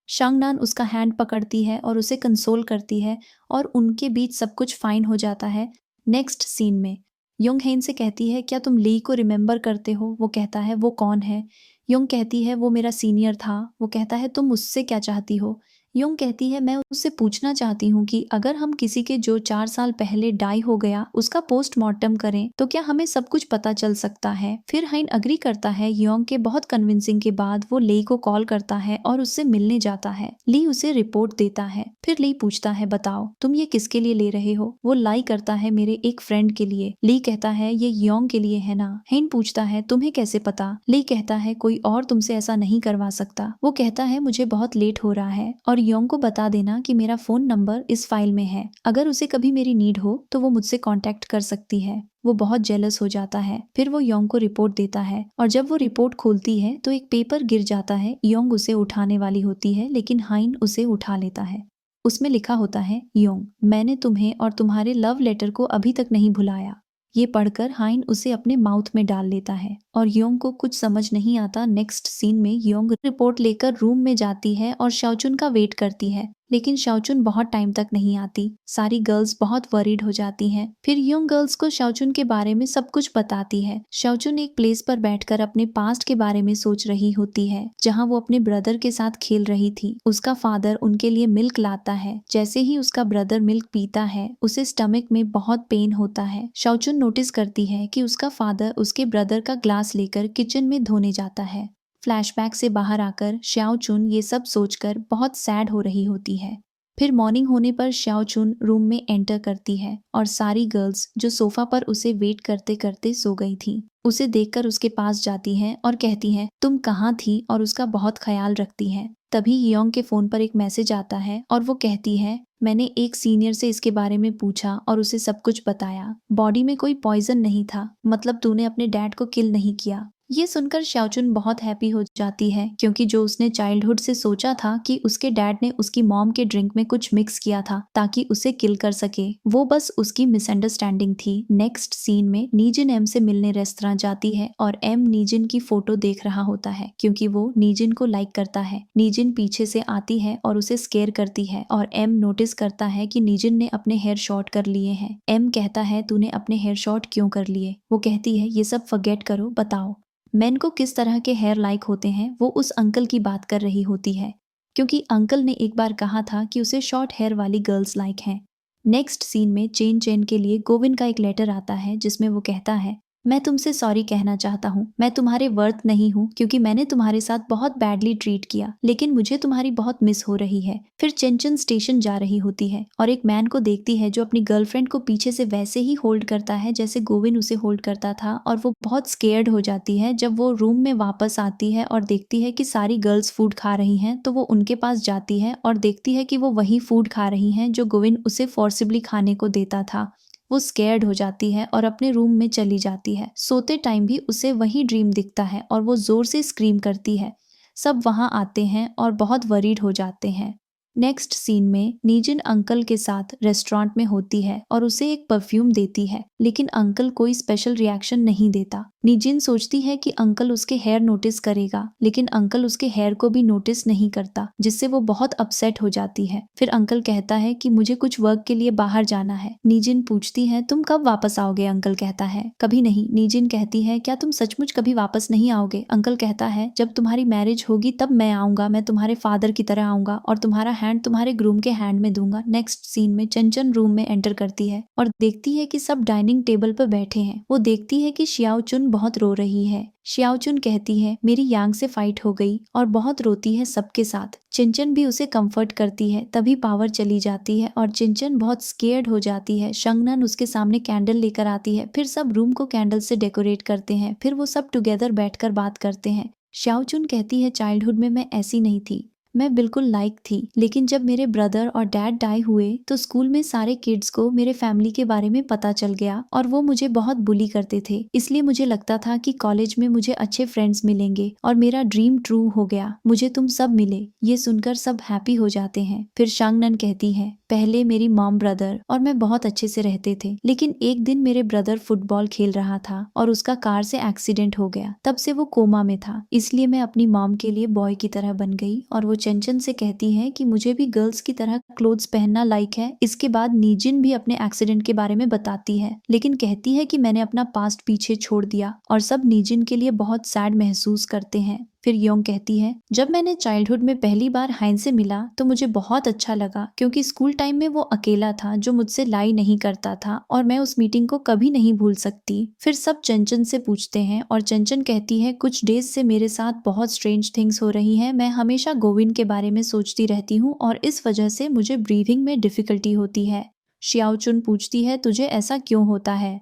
शांगनान उसका हैंड पकड़ती है और उसे कंसोल करती है और उनके बीच सब कुछ फाइन हो जाता है। नेक्स्ट सीन में योंग हेन से कहती है क्या तुम ली को रिमेम्बर करते हो। वो कहता है वो कौन है। योंग कहती है वो मेरा सीनियर था। वो कहता है तुम उससे क्या चाहती हो। योंग कहती है मैं उससे पूछना चाहती हूँ कि अगर हम किसी के जो 4 साल पहले डाई हो गया उसका पोस्टमार्टम करें तो क्या हमें सब कुछ पता चल सकता है। फिर हाइन अग्री करता है। योंग के बहुत कन्विंसिंग के बाद वो ली को कॉल करता है और उससे मिलने जाता है। ली उसे रिपोर्ट देता है। फिर ली पूछता है बताओ तुम ये किसके लिए ले रहे हो। वो लाई करता है मेरे एक फ्रेंड के लिए। ली कहता है ये योंग के लिए है ना। हाइन पूछता है तुम्हें कैसे पता। ली कहता है कोई और तुमसे ऐसा नहीं करवा सकता। वो कहता है मुझे बहुत लेट हो रहा है और और योंग को बता देना कि मेरा फ़ोन नंबर इस फाइल में है, अगर उसे कभी मेरी नीड हो तो वो मुझसे कांटेक्ट कर सकती है। वो बहुत जेलस हो जाता है। फिर वो योंग को रिपोर्ट देता है और जब वो रिपोर्ट खोलती है तो एक पेपर गिर जाता है। योंग उसे उठाने वाली होती है लेकिन हाइन उसे उठा लेता है। उसमें लिखा होता है, योंग, मैंने तुम्हें और तुम्हारे लव लेटर को अभी तक नहीं भुलाया। ये पढ़कर हाइन उसे अपने माउथ में डाल लेता है और योंग को कुछ समझ नहीं आता। नेक्स्ट सीन में योंग रिपोर्ट लेकर रूम में जाती है और शाओचुन का वेट करती है, लेकिन शाओचुन बहुत टाइम तक नहीं आती। सारी गर्ल्स बहुत वरीड हो जाती हैं। फिर योंग गर्ल्स को शाओचुन के बारे में सब कुछ बताती है। शाओचुन एक प्लेस पर बैठकर अपने पास्ट के बारे में सोच रही होती है, जहां वो अपने ब्रदर के साथ खेल रही थी। उसका फादर उनके लिए मिल्क लाता है। जैसे ही उसका ब्रदर मिल्क पीता है, उसे स्टमक में बहुत पेन होता है। शाओचुन नोटिस करती है कि उसका फादर उसके ब्रदर का ग्लास लेकर किचन में धोने जाता है। फ्लैशबैक से बाहर आकर श्याओ चुन ये सब सोचकर बहुत सैड हो रही होती है। फिर मॉर्निंग होने पर श्याओ चुन रूम में एंटर करती है और सारी गर्ल्स जो सोफा पर उसे वेट करते करते सो गई थीं, उसे देखकर उसके पास जाती हैं और कहती हैं, तुम कहाँ थी, और उसका बहुत ख्याल रखती हैं। तभी योंग के फोन पर एक मैसेज आता है और वो कहती है, मैंने एक सीनियर से इसके बारे में पूछा और उसे सब कुछ बताया। बॉडी में कोई पॉइजन नहीं था, मतलब तूने अपने डैड को किल नहीं किया। ये सुनकर शाओचुन बहुत हैप्पी हो जाती है, क्योंकि जो उसने चाइल्डहुड से सोचा था कि उसके डैड ने उसकी मॉम के ड्रिंक में कुछ मिक्स किया था ताकि उसे किल कर सके, वो बस उसकी मिसअंडरस्टैंडिंग थी। नेक्स्ट सीन में नीजिन एम से मिलने रेस्टोरेंट जाती है और एम नीजिन की फोटो देख रहा होता है क्योंकि वो नीजिन को लाइक करता है। नीजिन पीछे से आती है और उसे स्केयर करती है और एम नोटिस करता है कि नीजिन ने अपने हेयर शॉर्ट कर लिए हैं। एम कहता है, तूने अपने हेयर शॉर्ट क्यों कर लिए? वो कहती है, ये सब फॉरगेट करो, बताओ मेन को किस तरह के हेयर लाइक होते हैं। वो उस अंकल की बात कर रही होती है, क्योंकि अंकल ने एक बार कहा था कि उसे शॉर्ट हेयर वाली गर्ल्स लाइक हैं। नेक्स्ट सीन में चेन चेन के लिए गोविंद का एक लेटर आता है जिसमें वो कहता है, मैं तुमसे सॉरी कहना चाहता हूँ। मैं तुम्हारे वर्थ नहीं हूँ क्योंकि मैंने तुम्हारे साथ बहुत बैडली ट्रीट किया, लेकिन मुझे तुम्हारी बहुत मिस हो रही है। फिर चेंचन स्टेशन जा रही होती है और एक मैन को देखती है जो अपनी गर्लफ्रेंड को पीछे से वैसे ही होल्ड करता है जैसे गोविंद उसे होल्ड करता था, और वो बहुत स्केयर्ड हो जाती है। जब वो रूम में वापस आती है और देखती है कि सारी गर्ल्स फूड खा रही हैं, तो वो उनके पास जाती है और देखती है कि वो वही फूड खा रही हैं जो गोविंद उसे फोर्सिबली खाने को देता था। वो स्केयर्ड हो जाती है और अपने रूम में चली जाती है। सोते टाइम भी उसे वही ड्रीम दिखता है और वो जोर से स्क्रीम करती है। सब वहां आते हैं और बहुत वरीड हो जाते हैं। नेक्स्ट सीन में नीजिन अंकल के साथ रेस्टोरेंट में होती है और उसे एक परफ्यूम देती है, लेकिन अंकल कोई स्पेशल रिएक्शन नहीं देता। नीजिन सोचती है कि अंकल उसके हेयर नोटिस करेगा, लेकिन अंकल उसके हेयर को भी नोटिस नहीं करता, जिससे वो बहुत अपसेट हो जाती है। फिर अंकल कहता है कि मुझे कुछ वर्क के लिए बाहर जाना है। नीजिन पूछती है, तुम कब वापस आओगे? अंकल कहता है, कभी नहीं। नीजिन कहती है, क्या तुम सचमुच कभी वापस नहीं आओगे? अंकल कहता है, जब तुम्हारी मैरिज होगी तब मैं आऊंगा। मैं तुम्हारे फादर की तरह आऊंगा और तुम्हारा हैंड तुम्हारे ग्रूम के हैंड में दूंगा। नेक्स्ट सीन में चंचन रूम में एंटर करती है और देखती है कि सब डाइनिंग टेबल पर बैठे हैं। वो देखती है कि शियाओ चुन बहुत रो रही है। शियाओ चुन कहती है, मेरी यांग से फाइट हो गई, और बहुत रोती है सबके साथ। चिंचन भी उसे कंफर्ट करती है। तभी पावर चली जाती है और चिंचन बहुत स्केयर्ड हो जाती है। शंगनन उसके सामने कैंडल लेकर आती है। फिर सब रूम को कैंडल से डेकोरेट करते हैं। फिर वो सब टुगेदर बैठकर बात करते हैं। शियाओ चुन कहती है, चाइल्डहुड में मैं ऐसी नहीं थी, मैं बिल्कुल लाइक थी, लेकिन जब मेरे ब्रदर और डैड डाई हुए तो स्कूल में सारे किड्स को मेरे फैमिली के बारे में पता चल गया और वो मुझे बहुत बुली करते थे। इसलिए मुझे लगता था कि कॉलेज में मुझे अच्छे फ्रेंड्स मिलेंगे और मेरा ड्रीम ट्रू हो गया। मुझे तुम सब मिले। ये सुनकर सब हैप्पी हो जाते हैं। फिर शांगनन कहती है, पहले मेरी मॉम, ब्रदर और मैं बहुत अच्छे से रहते थे, लेकिन एक दिन मेरे ब्रदर फुटबॉल खेल रहा था और उसका कार से एक्सीडेंट हो गया। तब से वो कोमा में था, इसलिए मैं अपनी मॉम के लिए बॉय की तरह बन गई। और वो चंचन से कहती है कि मुझे भी गर्ल्स की तरह क्लोथ्स पहनना लाइक है। इसके बाद नीजिन भी अपने एक्सीडेंट के बारे में बताती है, लेकिन कहती है कि मैंने अपना पास्ट पीछे छोड़ दिया, और सब नीजिन के लिए बहुत सैड महसूस करते हैं। फिर योंग कहती है, जब मैंने चाइल्डहुड में पहली बार हाइन से मिला तो मुझे बहुत अच्छा लगा, क्योंकि स्कूल टाइम में वो अकेला था जो मुझसे लाई नहीं करता था, और मैं उस मीटिंग को कभी नहीं भूल सकती। फिर सब चंचन से पूछते हैं और चंचन कहती है, कुछ डेज से मेरे साथ बहुत स्ट्रेंज थिंग्स हो रही हैं। मैं हमेशा गोविंद के बारे में सोचती रहती हूँ और इस वजह से मुझे ब्रीथिंग में डिफिकल्टी होती है। शियाओ चुन पूछती है, तुझे ऐसा क्यों होता है?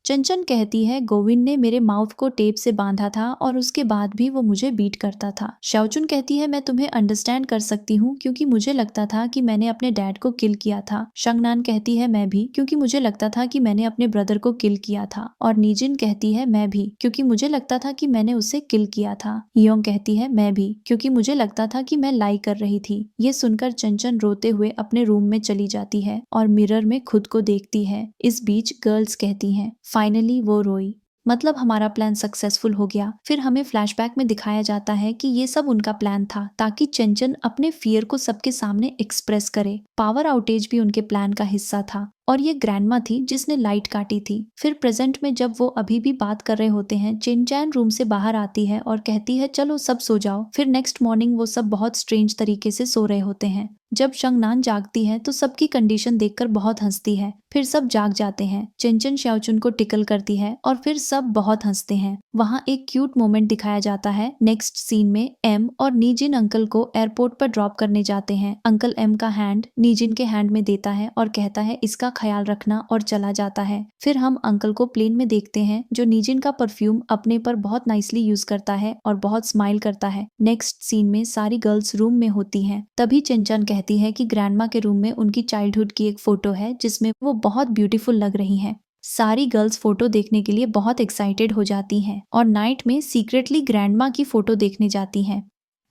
चंचन कहती है गोविंद ने मेरे माउथ को टेप से बांधा था और उसके बाद भी वो मुझे बीट करता था। शाओचुन कहती है मैं तुम्हें अंडरस्टैंड कर सकती हूँ क्योंकि मुझे लगता था कि मैंने अपने डैड को किल किया था। शंगनान कहती है मैं भी, क्योंकि मुझे लगता था कि मैंने अपने ब्रदर को किल किया था। और नीजिन कहती है मैं भी, क्योंकि मुझे लगता था कि मैंने उसे किल किया था। योंग कहती है मैं भी, क्योंकि मुझे लगता था कि मैं लाई कर रही थी। ये सुनकर चंचन रोते हुए अपने रूम में चली जाती है और मिरर में खुद को देखती है। इस बीच गर्ल्स कहती हैं फाइनली वो रोई, मतलब हमारा प्लान सक्सेसफुल हो गया। फिर हमें फ्लैशबैक में दिखाया जाता है कि ये सब उनका प्लान था ताकि चंचन अपने फियर को सबके सामने एक्सप्रेस करे। पावर आउटेज भी उनके प्लान का हिस्सा था और ये ग्रैंडमा थी जिसने लाइट काटी थी। फिर प्रेजेंट में जब वो अभी भी बात कर रहे होते हैं, चिनचैन रूम से बाहर आती है और कहती है चलो सब सो जाओ। फिर नेक्स्ट मॉर्निंग वो सब बहुत स्ट्रेंज तरीके से सो रहे होते हैं। जब शंगनान जागती है तो सबकी कंडीशन देखकर बहुत हंसती है। फिर सब जाग जाते हैं। चिनचन शाओचुन को टिकल करती है और फिर सब बहुत हंसते हैं। वहाँ एक क्यूट मोमेंट दिखाया जाता है। नेक्स्ट सीन में एम और नीजिन अंकल को एयरपोर्ट पर ड्रॉप करने जाते हैं। अंकल एम का हैंड नीजिन के हैंड में देता है और कहता है इसका ख्याल रखना और चला जाता है। फिर हम अंकल को प्लेन में देखते हैं जो नीजिन का परफ्यूम अपने पर बहुत नाइसली यूज करता है और बहुत स्माइल करता है। नेक्स्ट सीन में सारी गर्ल्स रूम में होती हैं। तभी चिनचन कहती है कि ग्रैंडमा के रूम में उनकी चाइल्डहुड की एक फोटो है जिसमें वो बहुत ब्यूटीफुल लग रही हैं। सारी गर्ल्स फोटो देखने के लिए बहुत एक्साइटेड हो जाती हैं और नाइट में सीक्रेटली ग्रैंडमा की फोटो देखने जाती हैं।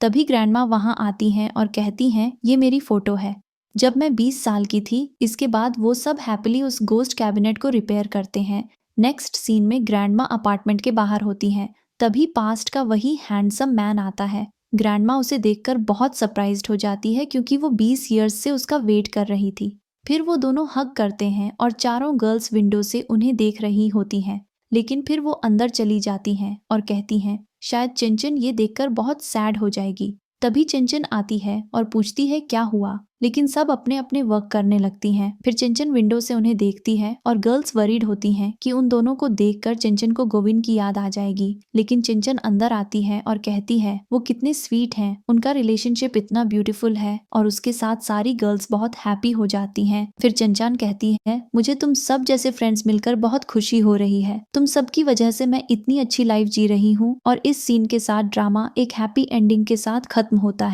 तभी ग्रैंडमा वहां आती हैं और कहती हैं ये मेरी फोटो है जब मैं 20 साल की थी। इसके बाद वो सब हैप्पीली उस गोस्ट कैबिनेट को रिपेयर करते हैं। नेक्स्ट सीन में ग्रैंडमा अपार्टमेंट के बाहर होती हैं। तभी पास्ट का वही हैंडसम मैन आता है। ग्रैंडमा उसे देखकर बहुत सरप्राइज्ड हो जाती है क्योंकि वो 20 इयर्स से उसका वेट कर रही थी। फिर वो दोनों हग करते हैं और चारों गर्ल्स विंडो से उन्हें देख रही होती हैं। लेकिन फिर वो अंदर चली जाती हैं और कहती हैं शायद चिनचिन ये देखकर बहुत सैड हो जाएगी। तभी चिनचिन आती है और पूछती है क्या हुआ, लेकिन सब अपने अपने वर्क करने लगती हैं। फिर चिनचिन विंडो से उन्हें देखती है और गर्ल्स वरीड होती हैं कि उन दोनों को देखकर चिनचिन को गोविंद की याद आ जाएगी। लेकिन चिनचिन अंदर आती है और कहती है वो कितने स्वीट हैं, उनका रिलेशनशिप इतना ब्यूटीफुल है और उसके साथ सारी गर्ल्स बहुत हैप्पी हो जाती हैं। फिर चिनचान कहती है मुझे तुम सब जैसे फ्रेंड्स मिलकर बहुत खुशी हो रही है। तुम सबकी वजह से मैं इतनी अच्छी लाइफ जी रही हूँ। और इस सीन के साथ ड्रामा एक हैप्पी एंडिंग के साथ खत्म होता है।